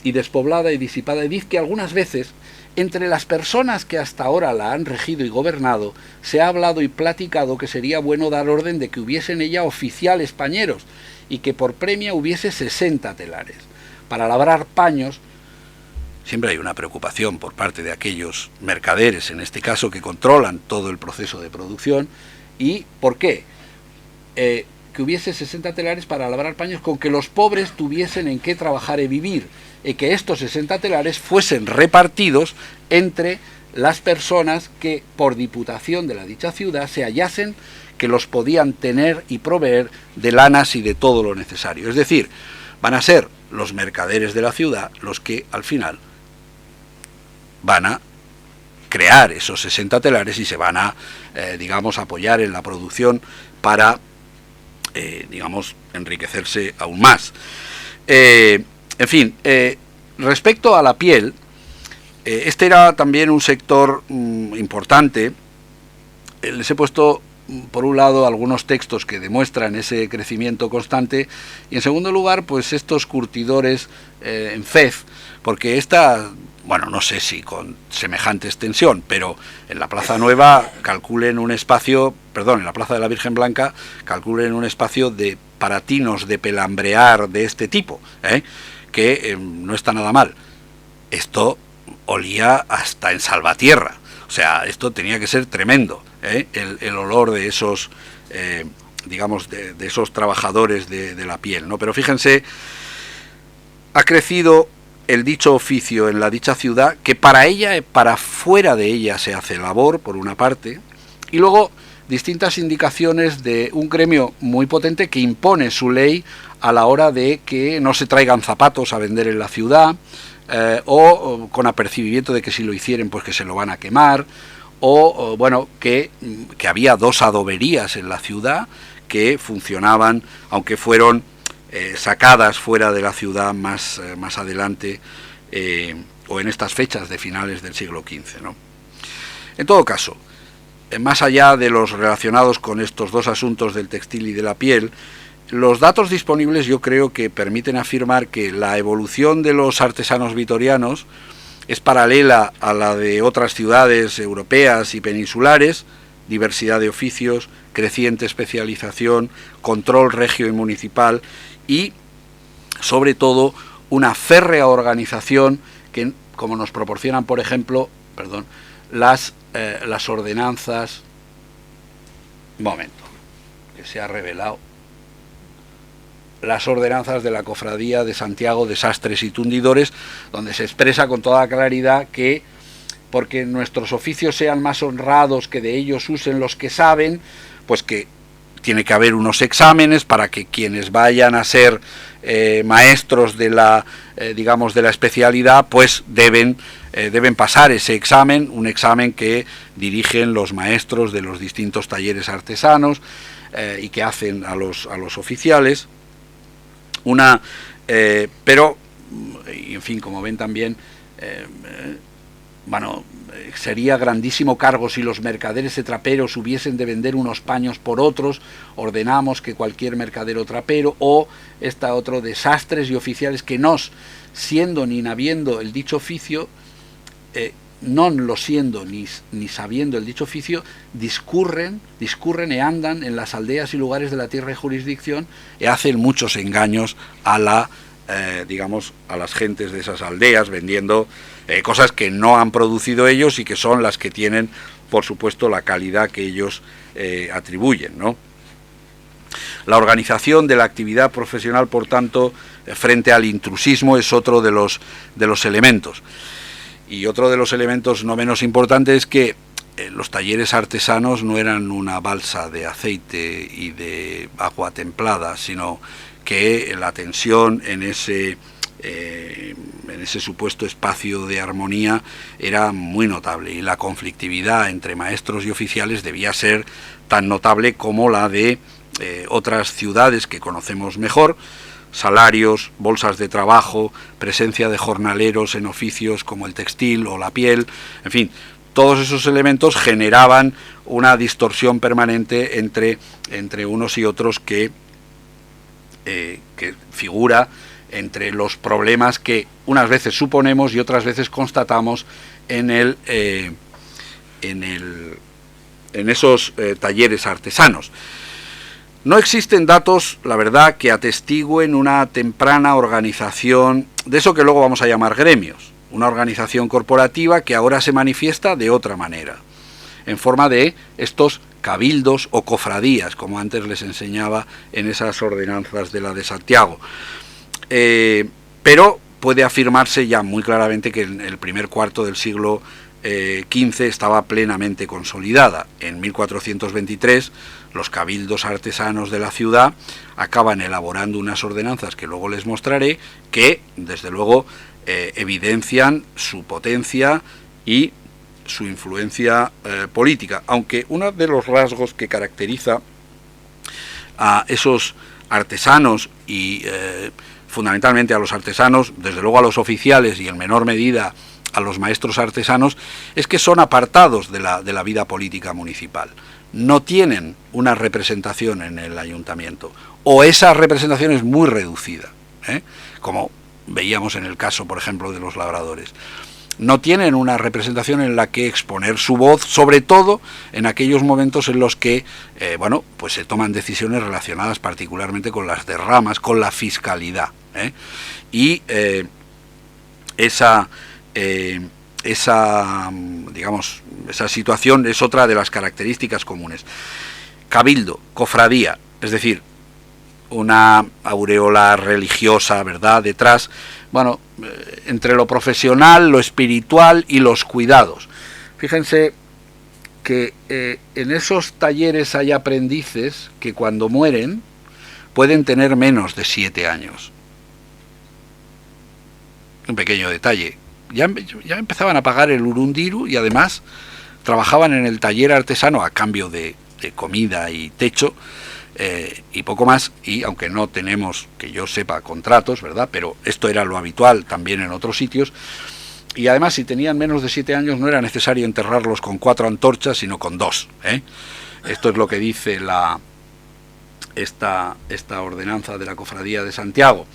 y despoblada y disipada, y dice que algunas veces entre las personas que hasta ahora la han regido y gobernado se ha hablado y platicado que sería bueno dar orden de que hubiese en ella oficiales pañeros y que por premio hubiese 60 telares para labrar paños. Siempre hay una preocupación por parte de aquellos mercaderes, en este caso, que controlan todo el proceso de producción. ¿Y por qué? Que hubiese 60 telares para labrar paños, con que los pobres tuviesen en qué trabajar y vivir, y que estos 60 telares fuesen repartidos entre las personas que, por diputación de la dicha ciudad, se hallasen que los podían tener y proveer de lanas y de todo lo necesario. Es decir, van a ser los mercaderes de la ciudad los que al final van a crear esos 60 telares y se van a, digamos, apoyar en la producción para, digamos, enriquecerse aún más. En fin, respecto a la piel, este era también un sector importante. Les he puesto, por un lado, algunos textos que demuestran ese crecimiento constante y, en segundo lugar, pues estos curtidores en fez, porque esta, bueno, no sé si con semejante extensión, pero en la Plaza Nueva calculen un espacio, perdón, en la Plaza de la Virgen Blanca calculen un espacio de para tinos de pelambrear de este tipo, que no está nada mal. Esto olía hasta en Salvatierra, o sea, esto tenía que ser tremendo, el olor de esos, digamos, de esos trabajadores de la piel, ¿no? Pero fíjense, ha crecido el dicho oficio en la dicha ciudad, que para ella, para fuera de ella se hace labor, por una parte, y luego distintas indicaciones de un gremio muy potente que impone su ley a la hora de que no se traigan zapatos a vender en la ciudad, o con apercibimiento de que si lo hicieren pues que se lo van a quemar, o bueno, que había 2 adoberías en la ciudad que funcionaban, aunque fueron sacadas fuera de la ciudad más adelante, o en estas fechas de finales del siglo XV, ¿no? En todo caso, más allá de los relacionados con estos 2 asuntos del textil y de la piel, los datos disponibles yo creo que permiten afirmar que la evolución de los artesanos vitorianos es paralela a la de otras ciudades europeas y peninsulares: diversidad de oficios, creciente especialización, control regio y municipal y, sobre todo, una férrea organización que, como nos proporcionan, por ejemplo, las ordenanzas. Un momento, que se ha revelado. Las ordenanzas de la Cofradía de Santiago de Sastres y Tundidores, donde se expresa con toda claridad que, porque nuestros oficios sean más honrados, que de ellos usen los que saben, pues que tiene que haber unos exámenes para que quienes vayan a ser maestros de la, digamos, de la especialidad, pues deben pasar ese examen, un examen que dirigen los maestros de los distintos talleres artesanos y que hacen a los oficiales. Pero, en fin, como ven también, bueno, sería grandísimo cargo si los mercaderes de traperos hubiesen de vender unos paños por otros. Ordenamos que cualquier mercadero trapero, o otro de sastres y oficiales que nos, siendo ni habiendo el dicho oficio, non lo siendo ni sabiendo el dicho oficio, discurren e andan en las aldeas y lugares de la tierra y jurisdicción y hacen muchos engaños a la, digamos, a las gentes de esas aldeas, vendiendo cosas que no han producido ellos y que son las que tienen, por supuesto, la calidad que ellos atribuyen, ¿no? La organización de la actividad profesional, por tanto, frente al intrusismo, es otro de los elementos. Y otro de los elementos no menos importantes es que los talleres artesanos no eran una balsa de aceite y de agua templada, sino que la tensión en ese supuesto espacio de armonía era muy notable, y la conflictividad entre maestros y oficiales debía ser tan notable como la de otras ciudades que conocemos mejor: salarios, bolsas de trabajo, presencia de jornaleros en oficios como el textil o la piel, en fin, todos esos elementos generaban una distorsión permanente entre unos y otros que figura entre los problemas que unas veces suponemos y otras veces constatamos en esos talleres artesanos. No existen datos, la verdad, que atestiguen una temprana organización de eso que luego vamos a llamar gremios, una organización corporativa que ahora se manifiesta de otra manera, en forma de estos cabildos o cofradías, como antes les enseñaba en esas ordenanzas de la de Santiago. Pero puede afirmarse ya muy claramente que en el primer cuarto del siglo XV estaba plenamente consolidada. En 1423 los cabildos artesanos de la ciudad acaban elaborando unas ordenanzas que luego les mostraré, que desde luego evidencian su potencia y su influencia política, aunque uno de los rasgos que caracteriza a esos artesanos y fundamentalmente a los artesanos, desde luego a los oficiales y en menor medida a los maestros artesanos, es que son apartados de la vida política municipal. No tienen una representación en el ayuntamiento, o esa representación es muy reducida, como veíamos en el caso, por ejemplo, de los labradores. No tienen una representación en la que exponer su voz, sobre todo en aquellos momentos en los que pues se toman decisiones relacionadas particularmente con las derramas, con la fiscalidad, y esa situación es otra de las características comunes. Cabildo, cofradía, es decir, una aureola religiosa, ¿verdad?, detrás, entre lo profesional, lo espiritual y los cuidados. Fíjense que en esos talleres hay aprendices que cuando mueren pueden tener menos de 7 años. Un pequeño detalle. Ya empezaban a pagar el urundiru y además trabajaban en el taller artesano a cambio de comida y techo, y poco más, y aunque no tenemos, que yo sepa, contratos, ¿verdad?, pero esto era lo habitual también en otros sitios, y además si tenían menos de 7 años no era necesario enterrarlos con 4 antorchas, sino con 2, Esto es lo que dice esta ordenanza de la Cofradía de Santiago.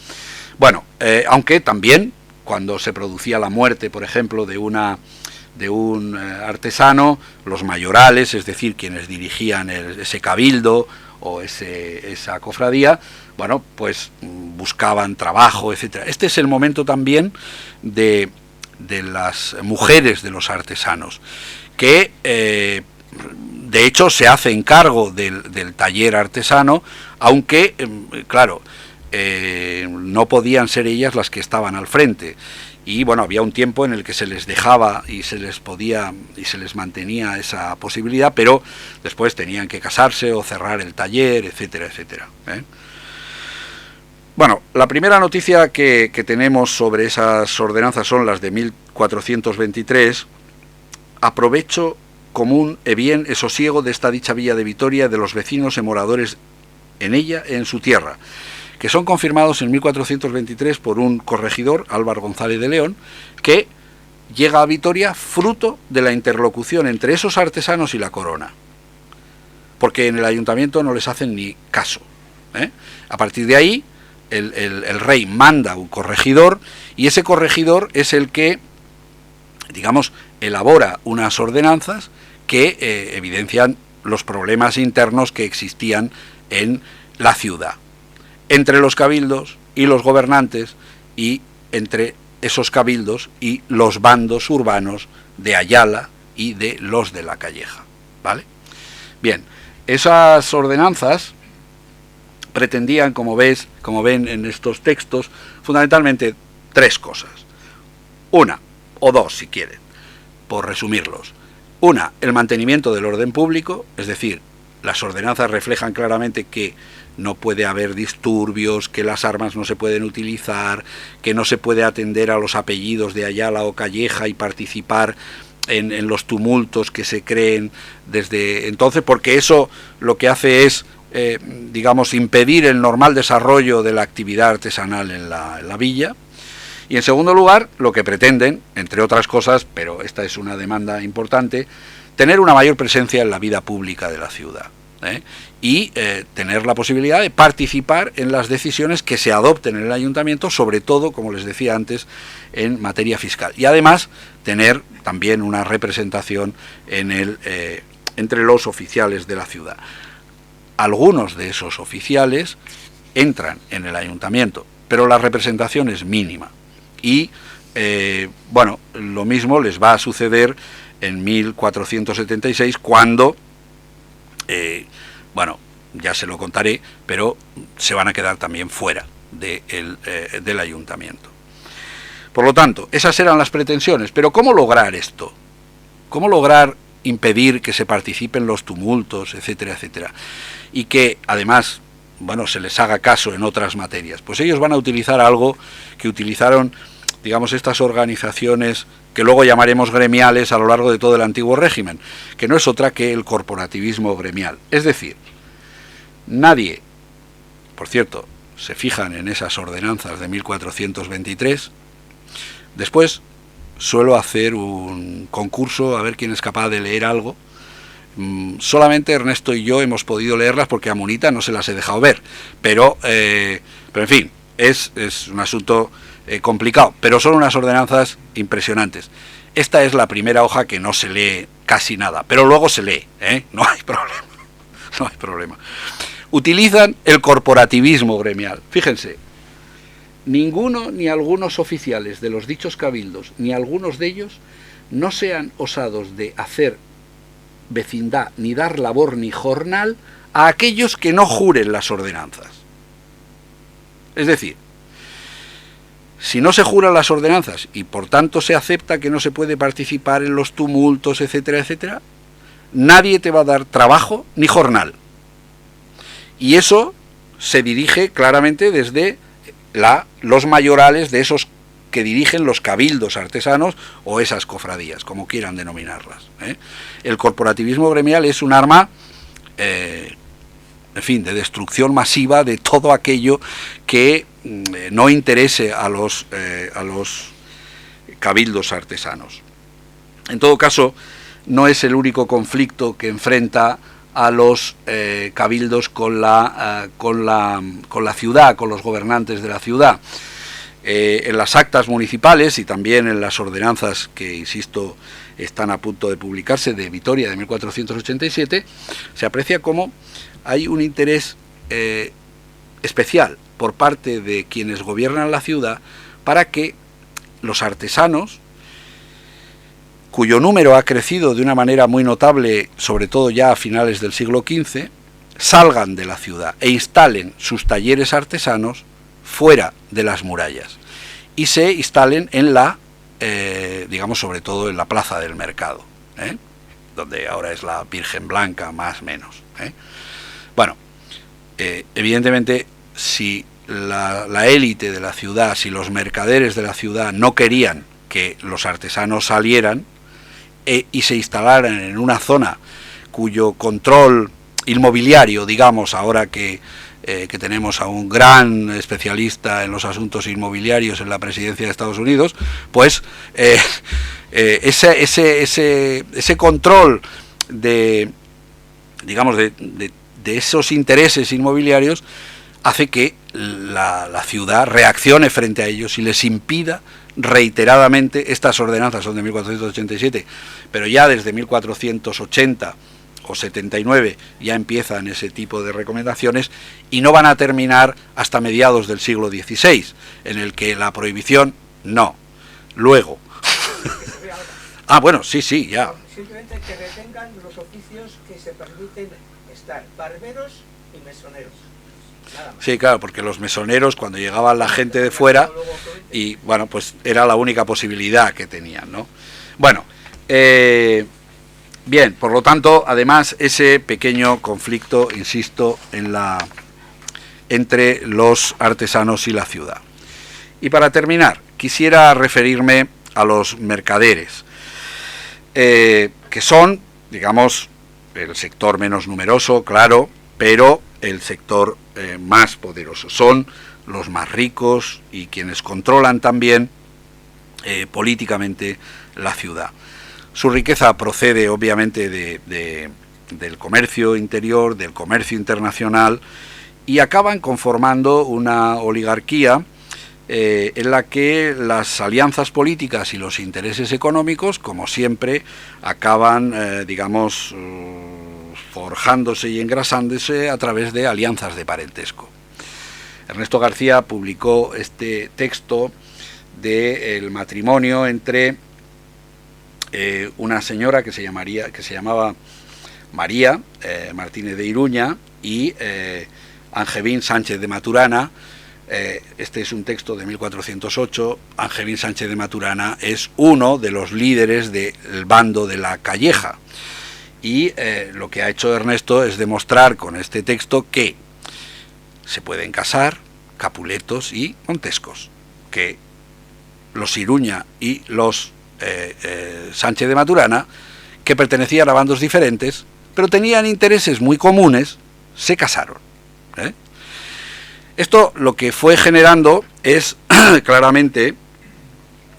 Aunque también, cuando se producía la muerte, por ejemplo, de un artesano, los mayorales, es decir, quienes dirigían ese cabildo o esa cofradía, pues buscaban trabajo, etcétera. Este es el momento también de las mujeres de los artesanos, que de hecho se hacen cargo del taller artesano, aunque, claro, no podían ser ellas las que estaban al frente. Y había un tiempo en el que se les dejaba y se les mantenía esa posibilidad, pero después tenían que casarse o cerrar el taller, etcétera, etcétera. La primera noticia que tenemos sobre esas ordenanzas son las de 1423. Aprovecho común e bien e sosiego de esta dicha villa de Vitoria de los vecinos e moradores en ella en su tierra, que son confirmados en 1423 por un corregidor, Álvaro González de León, que llega a Vitoria fruto de la interlocución entre esos artesanos y la corona, porque en el ayuntamiento no les hacen ni caso. A partir de ahí, el rey manda un corregidor, y ese corregidor es el que, digamos, elabora unas ordenanzas que evidencian los problemas internos que existían en la ciudad, entre los cabildos y los gobernantes, y entre esos cabildos y los bandos urbanos de Ayala y de los de La Calleja, ¿vale? Bien, esas ordenanzas pretendían, como ven en estos textos, fundamentalmente 3 cosas. Una, o 2 si quieren, por resumirlos. Una, el mantenimiento del orden público, es decir, las ordenanzas reflejan claramente que no puede haber disturbios, que las armas no se pueden utilizar, que no se puede atender a los apellidos de Ayala o Calleja y participar en los tumultos que se creen desde entonces, porque eso lo que hace es, impedir el normal desarrollo de la actividad artesanal en la villa. Y en segundo lugar, lo que pretenden, entre otras cosas, pero esta es una demanda importante, tener una mayor presencia en la vida pública de la ciudad, y tener la posibilidad de participar en las decisiones que se adopten en el ayuntamiento, sobre todo, como les decía antes, en materia fiscal. Y además, tener también una representación entre los oficiales de la ciudad. Algunos de esos oficiales entran en el ayuntamiento, pero la representación es mínima. Y, lo mismo les va a suceder en 1476, cuando, ya se lo contaré, pero se van a quedar también fuera del ayuntamiento. Por lo tanto, esas eran las pretensiones. Pero ¿cómo lograr esto? ¿Cómo lograr impedir que se participen los tumultos, etcétera, etcétera, y que además, bueno, se les haga caso en otras materias, pues ellos van a utilizar algo que utilizaron, digamos, estas organizaciones que luego llamaremos gremiales a lo largo de todo el antiguo régimen, que no es otra que el corporativismo gremial. Es decir, nadie, por cierto, se fijan en esas ordenanzas de 1423, después suelo hacer un concurso a ver quién es capaz de leer algo. Solamente Ernesto y yo hemos podido leerlas porque a Munita no se las he dejado ver, pero en fin, es un asunto complicado, pero son unas ordenanzas impresionantes. Esta es la primera hoja que no se lee casi nada, pero luego se lee, no hay problema, no hay problema. Utilizan el corporativismo gremial. Fíjense, ninguno ni algunos oficiales de los dichos cabildos, ni algunos de ellos, no sean osados de hacer vecindad, ni dar labor ni jornal a aquellos que no juren las ordenanzas. Es decir, si no se juran las ordenanzas y por tanto se acepta que no se puede participar en los tumultos, etcétera, etcétera, nadie te va a dar trabajo ni jornal. Y eso se dirige claramente desde los mayorales de esos que dirigen los cabildos artesanos o esas cofradías, como quieran denominarlas. El corporativismo gremial es un arma, en fin, de destrucción masiva de todo aquello que no interese a los cabildos artesanos. En todo caso, no es el único conflicto que enfrenta a los cabildos con la ciudad, con los gobernantes de la ciudad. En las actas municipales y también en las ordenanzas que, insisto, están a punto de publicarse de Vitoria de 1487, se aprecia cómo hay un interés especial por parte de quienes gobiernan la ciudad para que los artesanos, cuyo número ha crecido de una manera muy notable, sobre todo ya a finales del siglo XV, salgan de la ciudad e instalen sus talleres artesanos fuera de las murallas y se instalen en digamos, sobre todo en la plaza del mercado, donde ahora es la Virgen Blanca, más o menos. Bueno, evidentemente, si la élite de la ciudad, si los mercaderes de la ciudad no querían que los artesanos salieran y se instalaran en una zona cuyo control inmobiliario, digamos, ahora que tenemos a un gran especialista en los asuntos inmobiliarios en la presidencia de Estados Unidos, pues ese control de, digamos, de esos intereses inmobiliarios hace que la ciudad reaccione frente a ellos y les impida reiteradamente. Estas ordenanzas son de 1487, pero ya desde 1480 o 79 ya empiezan ese tipo de recomendaciones y no van a terminar hasta mediados del siglo XVI, en el que la prohibición no. Luego. Bueno, sí, ya. Simplemente que retengan los oficios que se permiten estar, barberos y mesoneros. Sí, claro, porque los mesoneros, cuando llegaban la gente de fuera, y bueno, pues era la única posibilidad que tenían, ¿no? Bueno, bien, por lo tanto, además, ese pequeño conflicto, insisto, entre los artesanos y la ciudad. Y para terminar, quisiera referirme a los mercaderes, que son, digamos, el sector menos numeroso, claro, pero el sector más poderoso. Son los más ricos y quienes controlan también políticamente la ciudad. Su riqueza procede obviamente del comercio interior, del comercio internacional, y acaban conformando una oligarquía en la que las alianzas políticas y los intereses económicos, como siempre, acaban, digamos, forjándose y engrasándose a través de alianzas de parentesco. Ernesto García publicó este texto del matrimonio entre una señora que se llamaba María Martínez de Iruña y Angevín Sánchez de Maturana, Este es un texto de 1408. Angelín Sánchez de Maturana es uno de los líderes del bando de la Calleja. Y lo que ha hecho Ernesto es demostrar con este texto que se pueden casar Capuletos y Montescos, que los Iruña y los Sánchez de Maturana, que pertenecían a bandos diferentes, pero tenían intereses muy comunes, se casaron. Esto lo que fue generando es claramente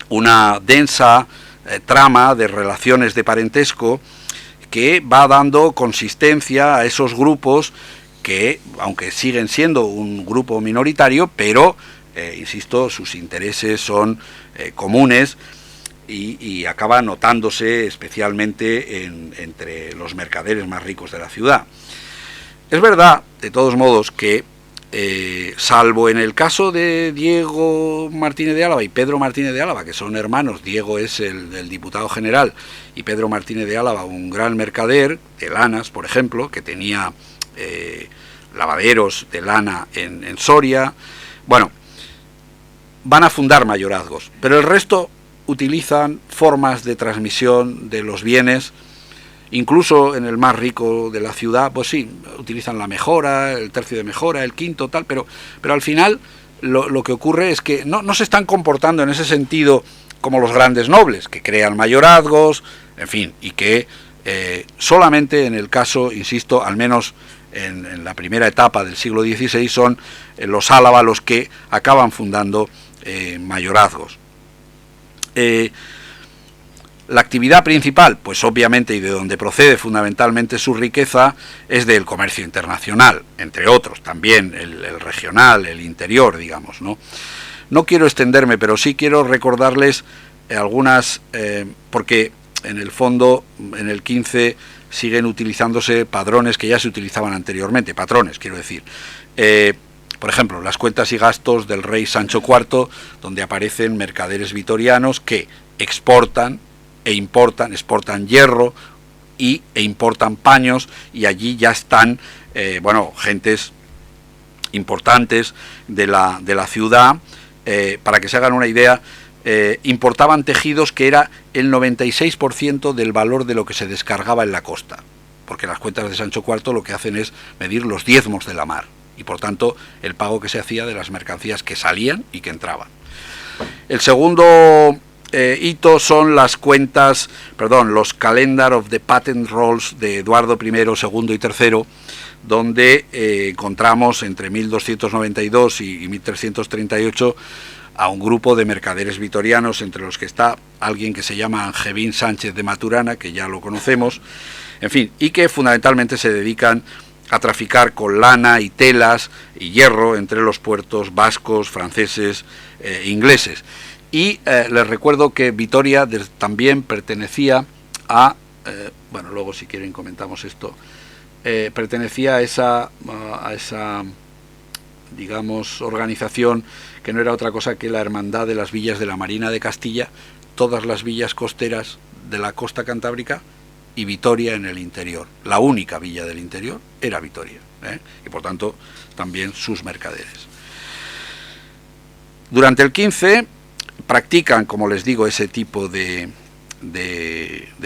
una densa trama de relaciones de parentesco que va dando consistencia a esos grupos que, aunque siguen siendo un grupo minoritario, pero, insisto, sus intereses son comunes y acaba notándose especialmente entre los mercaderes más ricos de la ciudad. Es verdad, de todos modos, que salvo en el caso de Diego Martínez de Álava y Pedro Martínez de Álava, que son hermanos, Diego es el diputado general y Pedro Martínez de Álava un gran mercader de lanas, por ejemplo, que tenía lavaderos de lana en Soria. Bueno, van a fundar mayorazgos, pero el resto utilizan formas de transmisión de los bienes. Incluso en el más rico de la ciudad, pues sí, utilizan la mejora, el tercio de mejora, el quinto, tal, pero al final lo que ocurre es que no se están comportando en ese sentido como los grandes nobles, que crean mayorazgos, en fin, y que solamente en el caso, insisto, al menos en la primera etapa del siglo XVI, son los Álava los que acaban fundando mayorazgos. La actividad principal, pues obviamente, y de donde procede fundamentalmente su riqueza, es del comercio internacional, entre otros, también el regional, el interior, digamos, ¿no? No quiero extenderme, pero sí quiero recordarles algunas, porque en el fondo, en el 15, siguen utilizándose padrones que ya se utilizaban anteriormente, patrones, quiero decir. Por ejemplo, las cuentas y gastos del rey Sancho IV, donde aparecen mercaderes vitorianos que exportan exportan hierro e importan paños, y allí ya están, gentes importantes de la ciudad. Para que se hagan una idea, importaban tejidos que era el 96% del valor de lo que se descargaba en la costa, porque las cuentas de Sancho IV lo que hacen es medir los diezmos de la mar, y por tanto el pago que se hacía de las mercancías que salían y que entraban. El segundo hito son los Calendar of the Patent Rolls de Eduardo I, II y III, donde encontramos entre 1292 y 1338 a un grupo de mercaderes vitorianos, entre los que está alguien que se llama Angelín Sánchez de Maturana, que ya lo conocemos, en fin, y que fundamentalmente se dedican a traficar con lana y telas y hierro entre los puertos vascos, franceses e ingleses. Y les recuerdo que Vitoria también pertenecía a, luego si quieren comentamos esto, pertenecía a esa, digamos, organización que no era otra cosa que la Hermandad de las Villas de la Marina de Castilla, todas las villas costeras de la costa cantábrica y Vitoria en el interior. La única villa del interior era Vitoria, y por tanto también sus mercaderes. Durante el 15 practican, como les digo, ese tipo de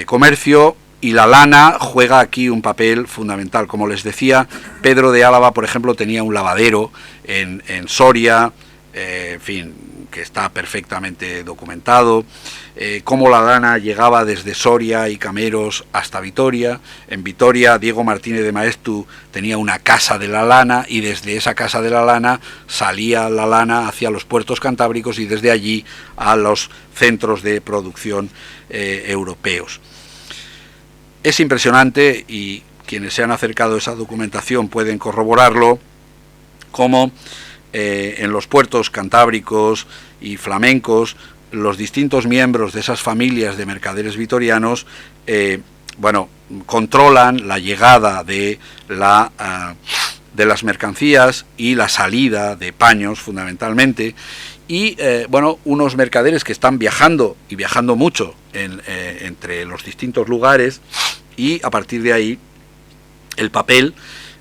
comercio, y la lana juega aquí un papel fundamental. Como les decía, Pedro de Álava, por ejemplo, tenía un lavadero en Soria, en fin, que está perfectamente documentado, cómo la lana llegaba desde Soria y Cameros hasta Vitoria. En Vitoria, Diego Martínez de Maestu tenía una casa de la lana, y desde esa casa de la lana salía la lana hacia los puertos cantábricos y desde allí a los centros de producción europeos. Es impresionante, y quienes se han acercado a esa documentación pueden corroborarlo, cómo en los puertos cantábricos y flamencos los distintos miembros de esas familias de mercaderes vitorianos controlan la llegada de las mercancías y la salida de paños, fundamentalmente, y unos mercaderes que están viajando, y viajando mucho entre los distintos lugares, y a partir de ahí el papel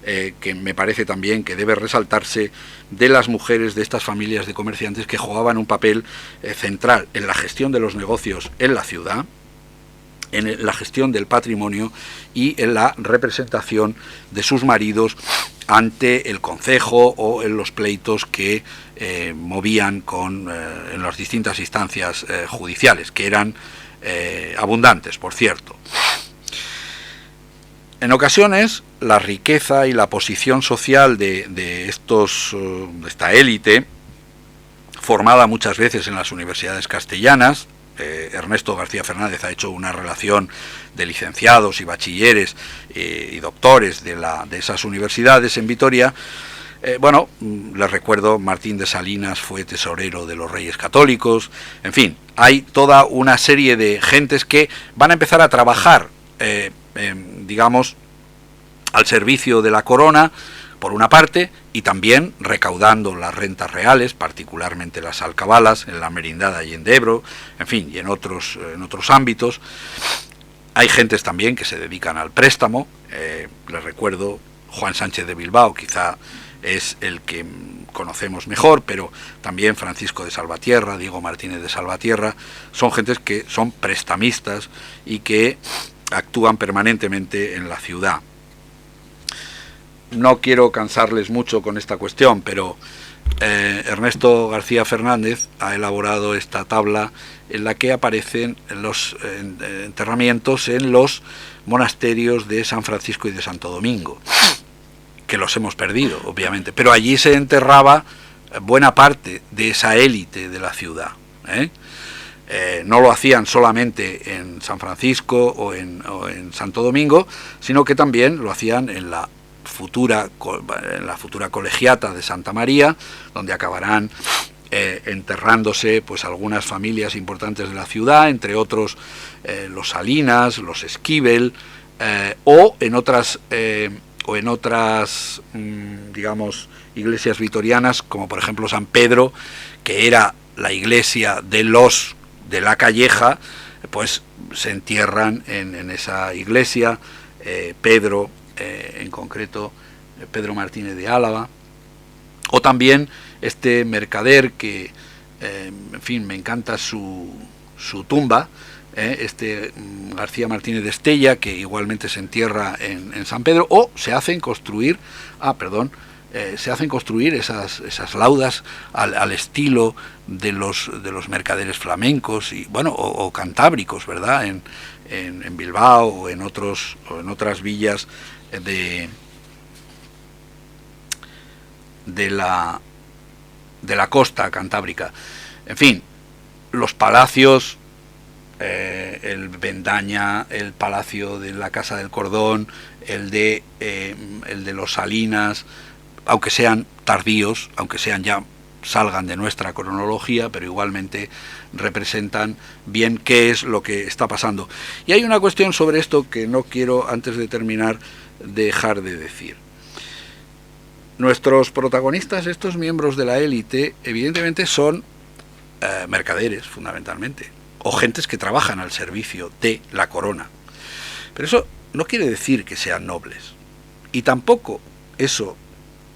que me parece también que debe resaltarse, de las mujeres de estas familias de comerciantes que jugaban un papel central en la gestión de los negocios en la ciudad, en la gestión del patrimonio y en la representación de sus maridos ante el concejo o en los pleitos que movían en las distintas instancias judiciales, que eran abundantes, por cierto. En ocasiones, la riqueza y la posición social de esta élite, formada muchas veces en las universidades castellanas, Ernesto García Fernández ha hecho una relación de licenciados y bachilleres y doctores de esas universidades en Vitoria. Bueno, les recuerdo, Martín de Salinas fue tesorero de los Reyes Católicos. En fin, hay toda una serie de gentes que van a empezar a trabajar, digamos, al servicio de la corona, por una parte, y también recaudando las rentas reales, particularmente las alcabalas, en la merindada y en Ebro, en fin, y en otros ámbitos. Hay gentes también que se dedican al préstamo. Les recuerdo, Juan Sánchez de Bilbao, quizá es el que conocemos mejor, pero también Francisco de Salvatierra, Diego Martínez de Salvatierra, son gentes que son prestamistas y que actúan permanentemente en la ciudad. No quiero cansarles mucho con esta cuestión, pero Ernesto García Fernández ha elaborado esta tabla en la que aparecen los enterramientos en los monasterios de San Francisco y de Santo Domingo, que los hemos perdido, obviamente, pero allí se enterraba buena parte de esa élite de la ciudad, no lo hacían solamente en San Francisco o en Santo Domingo, sino que también lo hacían en la futura colegiata de Santa María, donde acabarán enterrándose pues algunas familias importantes de la ciudad, entre otros los Salinas, los Esquivel, o en otras digamos, iglesias vitorianas, como por ejemplo San Pedro, que era la iglesia de la Calleja, pues se entierran en esa iglesia. Pedro, en concreto Pedro Martínez de Álava, o también este mercader que, en fin, me encanta su tumba, García Martínez de Estella, que igualmente se entierra en San Pedro, o se hacen construir, esas laudas al estilo de los mercaderes flamencos y bueno, o cantábricos, ¿verdad? En Bilbao o en otras villas de la costa cantábrica. En fin, los palacios, el Bendaña, el Palacio de la Casa del Cordón, el de los Salinas, aunque sean tardíos, aunque salgan de nuestra cronología, pero igualmente representan bien qué es lo que está pasando. Y hay una cuestión sobre esto que no quiero, antes de terminar, dejar de decir. Nuestros protagonistas, estos miembros de la élite, evidentemente son mercaderes, fundamentalmente, o gentes que trabajan al servicio de la corona. Pero eso no quiere decir que sean nobles. Y tampoco eso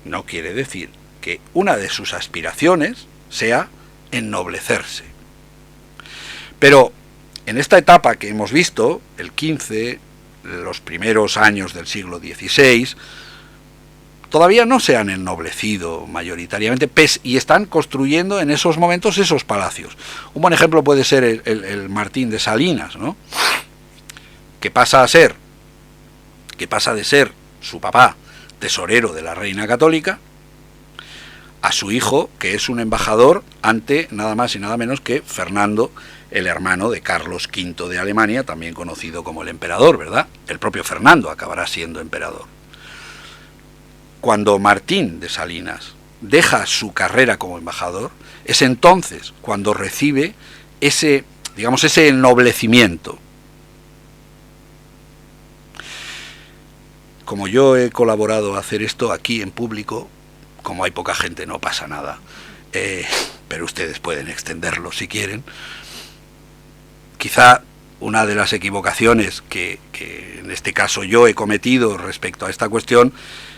no quiere decir que una de sus aspiraciones sea ennoblecerse. Pero en esta etapa que hemos visto, el XV, los primeros años del siglo XVI, todavía no se han ennoblecido mayoritariamente, y están construyendo en esos momentos esos palacios. Un buen ejemplo puede ser el Martín de Salinas, ¿no? que pasa de ser su papá tesorero de la reina católica, a su hijo, que es un embajador ante nada más y nada menos que Fernando, el hermano de Carlos V de Alemania, también conocido como el emperador, ¿verdad? El propio Fernando acabará siendo emperador. Cuando Martín de Salinas deja su carrera como embajador, es entonces cuando recibe ese ennoblecimiento. Como yo he colaborado a hacer esto aquí en público, como hay poca gente no pasa nada, pero ustedes pueden extenderlo si quieren. Quizá una de las equivocaciones que en este caso yo he cometido respecto a esta cuestión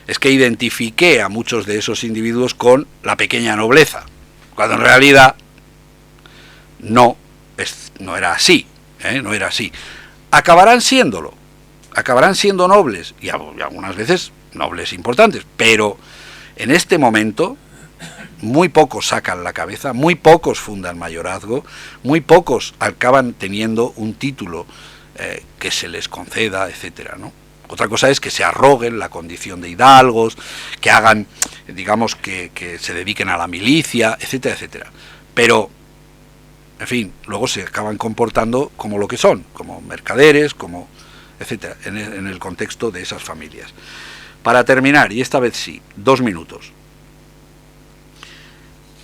es que identifiqué a muchos de esos individuos con la pequeña nobleza, cuando en realidad no era así, no era así. Acabarán siéndolo, acabarán siendo nobles, y algunas veces nobles importantes, pero en este momento muy pocos sacan la cabeza, muy pocos fundan mayorazgo, muy pocos acaban teniendo un título que se les conceda, etcétera, ¿no? Otra cosa es que se arroguen la condición de hidalgos, que hagan, digamos, que se dediquen a la milicia, etcétera, etcétera. Pero, en fin, luego se acaban comportando como lo que son, como mercaderes, como etcétera, en el contexto de esas familias. Para terminar, y esta vez sí, 2 minutos.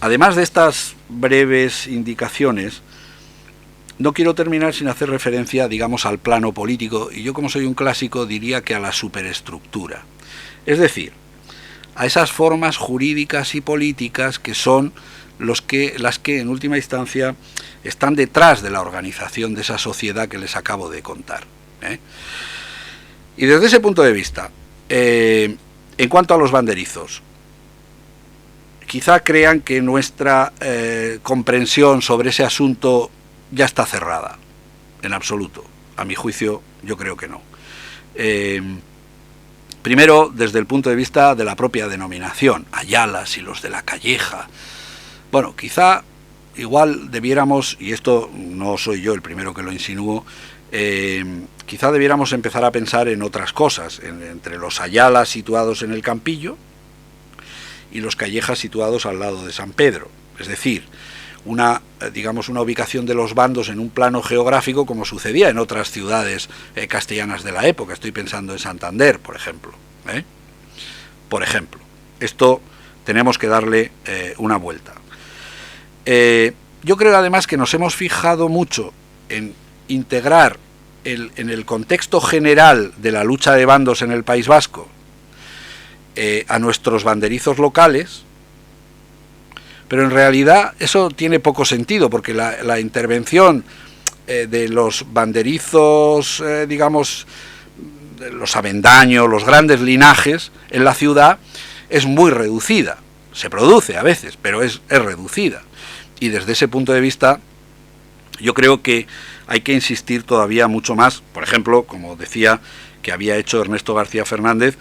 Además de estas breves indicaciones, no quiero terminar sin hacer referencia, digamos, al plano político, y yo, como soy un clásico, diría que a la superestructura. Es decir, a esas formas jurídicas y políticas que son las que en última instancia están detrás de la organización de esa sociedad que les acabo de contar. Y desde ese punto de vista, en cuanto a los banderizos, quizá crean que nuestra comprensión sobre ese asunto ya está cerrada, en absoluto. A mi juicio, yo creo que no. Primero, desde el punto de vista de la propia denominación, Ayalas y los de la Calleja. Bueno, quizá igual debiéramos, y esto no soy yo el primero que lo insinúo, quizá debiéramos empezar a pensar en otras cosas, entre los Ayalas situados en el Campillo y los Callejas situados al lado de San Pedro. Es decir, una ubicación de los bandos en un plano geográfico como sucedía en otras ciudades castellanas de la época. Estoy pensando en Santander, por ejemplo. Por ejemplo, esto tenemos que darle una vuelta. Yo creo además que nos hemos fijado mucho en integrar en el contexto general de la lucha de bandos en el País Vasco a nuestros banderizos locales, pero en realidad eso tiene poco sentido, porque la intervención de los banderizos, los avendaños, los grandes linajes en la ciudad es muy reducida. Se produce a veces, pero es reducida. Y desde ese punto de vista, yo creo que hay que insistir todavía mucho más. Por ejemplo, como decía que había hecho Ernesto García Fernández,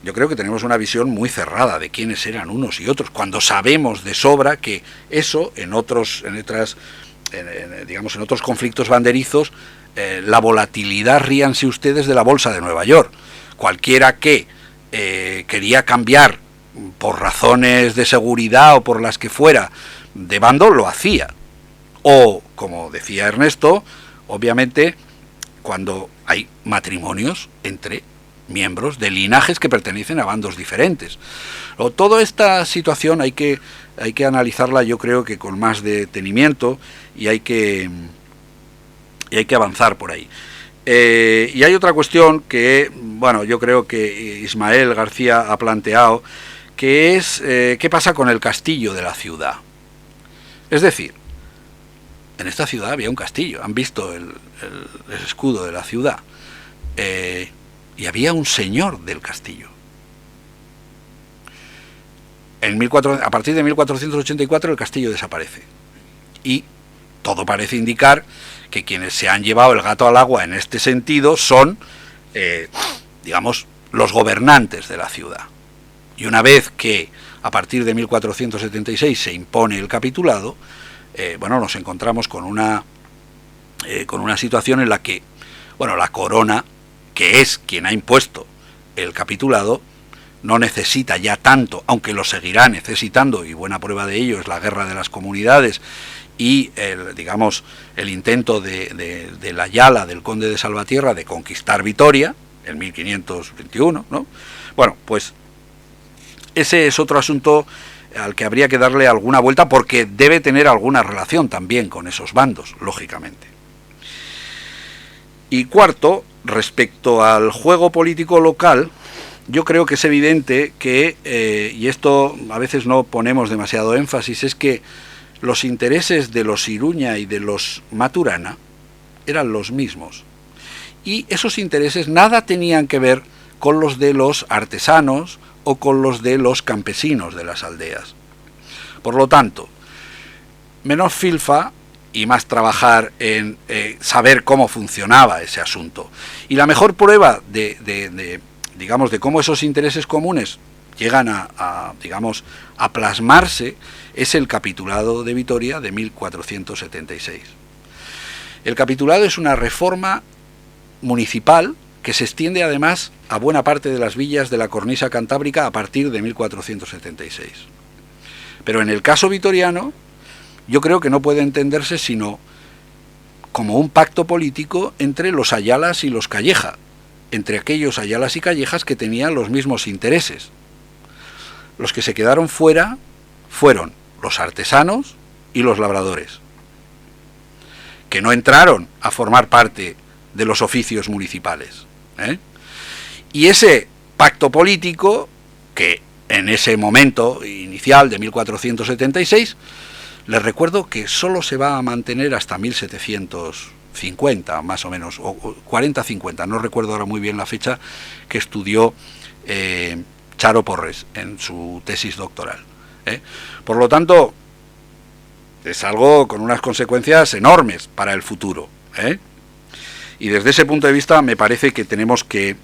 yo creo que tenemos una visión muy cerrada de quiénes eran unos y otros, cuando sabemos de sobra que eso en otros conflictos banderizos, la volatilidad, ríanse ustedes de la bolsa de Nueva York. Cualquiera que quería cambiar por razones de seguridad o por las que fuera de bando, lo hacía. O, como decía Ernesto, obviamente cuando hay matrimonios entre miembros de linajes que pertenecen a bandos diferentes. Toda esta situación hay que analizarla, yo creo que con más detenimiento, y hay que avanzar por ahí. Y hay otra cuestión que, bueno, yo creo que Ismael García ha planteado, que es qué pasa con el castillo de la ciudad. Es decir, en esta ciudad había un castillo, han visto el escudo de la ciudad, y había un señor del castillo. A partir de 1484 el castillo desaparece, y todo parece indicar que quienes se han llevado el gato al agua en este sentido son, los gobernantes de la ciudad. Y una vez que a partir de 1476 se impone el capitulado, nos encontramos con una situación en la que, la corona, que es quien ha impuesto el capitulado, no necesita ya tanto, aunque lo seguirá necesitando, y buena prueba de ello es la guerra de las comunidades y el intento de la Ayala, del conde de Salvatierra, de conquistar Vitoria en 1521, ¿no? Bueno, pues ese es otro asunto al que habría que darle alguna vuelta, porque debe tener alguna relación también con esos bandos, lógicamente. Y cuarto, respecto al juego político local, yo creo que es evidente que, y esto a veces no ponemos demasiado énfasis, es que los intereses de los Iruña y de los Maturana, eran los mismos. Y esos intereses nada tenían que ver con los de los artesanos o con los de los campesinos de las aldeas. Por lo tanto, menos filfa y más trabajar en saber cómo funcionaba ese asunto. Y la mejor prueba digamos, de cómo esos intereses comunes llegan a plasmarse es el capitulado de Vitoria de 1476. El capitulado es una reforma municipal que se extiende además a buena parte de las villas de la cornisa cantábrica a partir de 1476. Pero en el caso vitoriano, yo creo que no puede entenderse sino como un pacto político entre los Ayalas y los Calleja, entre aquellos Ayalas y Callejas que tenían los mismos intereses. Los que se quedaron fuera fueron los artesanos y los labradores, que no entraron a formar parte de los oficios municipales. Y ese pacto político, que en ese momento inicial de 1476, les recuerdo que solo se va a mantener hasta 1750, más o menos, o 40-50, no recuerdo ahora muy bien la fecha, que estudió Charo Porres en su tesis doctoral. Por lo tanto, es algo con unas consecuencias enormes para el futuro. Y desde ese punto de vista me parece que tenemos que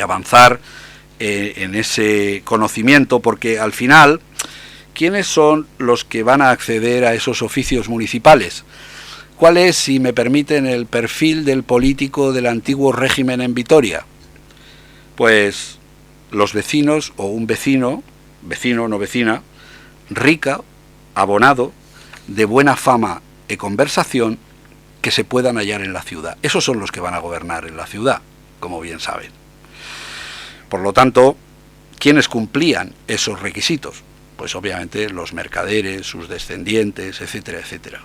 avanzar en ese conocimiento, porque al final, ¿quiénes son los que van a acceder a esos oficios municipales? ¿Cuál es, si me permiten, el perfil del político del antiguo régimen en Vitoria? Pues los vecinos o un vecino, no vecina, rica, abonado, de buena fama y conversación, que se puedan hallar en la ciudad. Esos son los que van a gobernar en la ciudad, como bien saben. Por lo tanto, ¿quiénes cumplían esos requisitos? Pues obviamente los mercaderes, sus descendientes, etcétera, etcétera.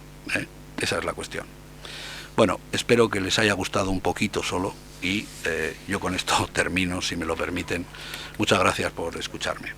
Esa es la cuestión. Bueno, espero que les haya gustado un poquito solo y yo con esto termino, si me lo permiten. Muchas gracias por escucharme.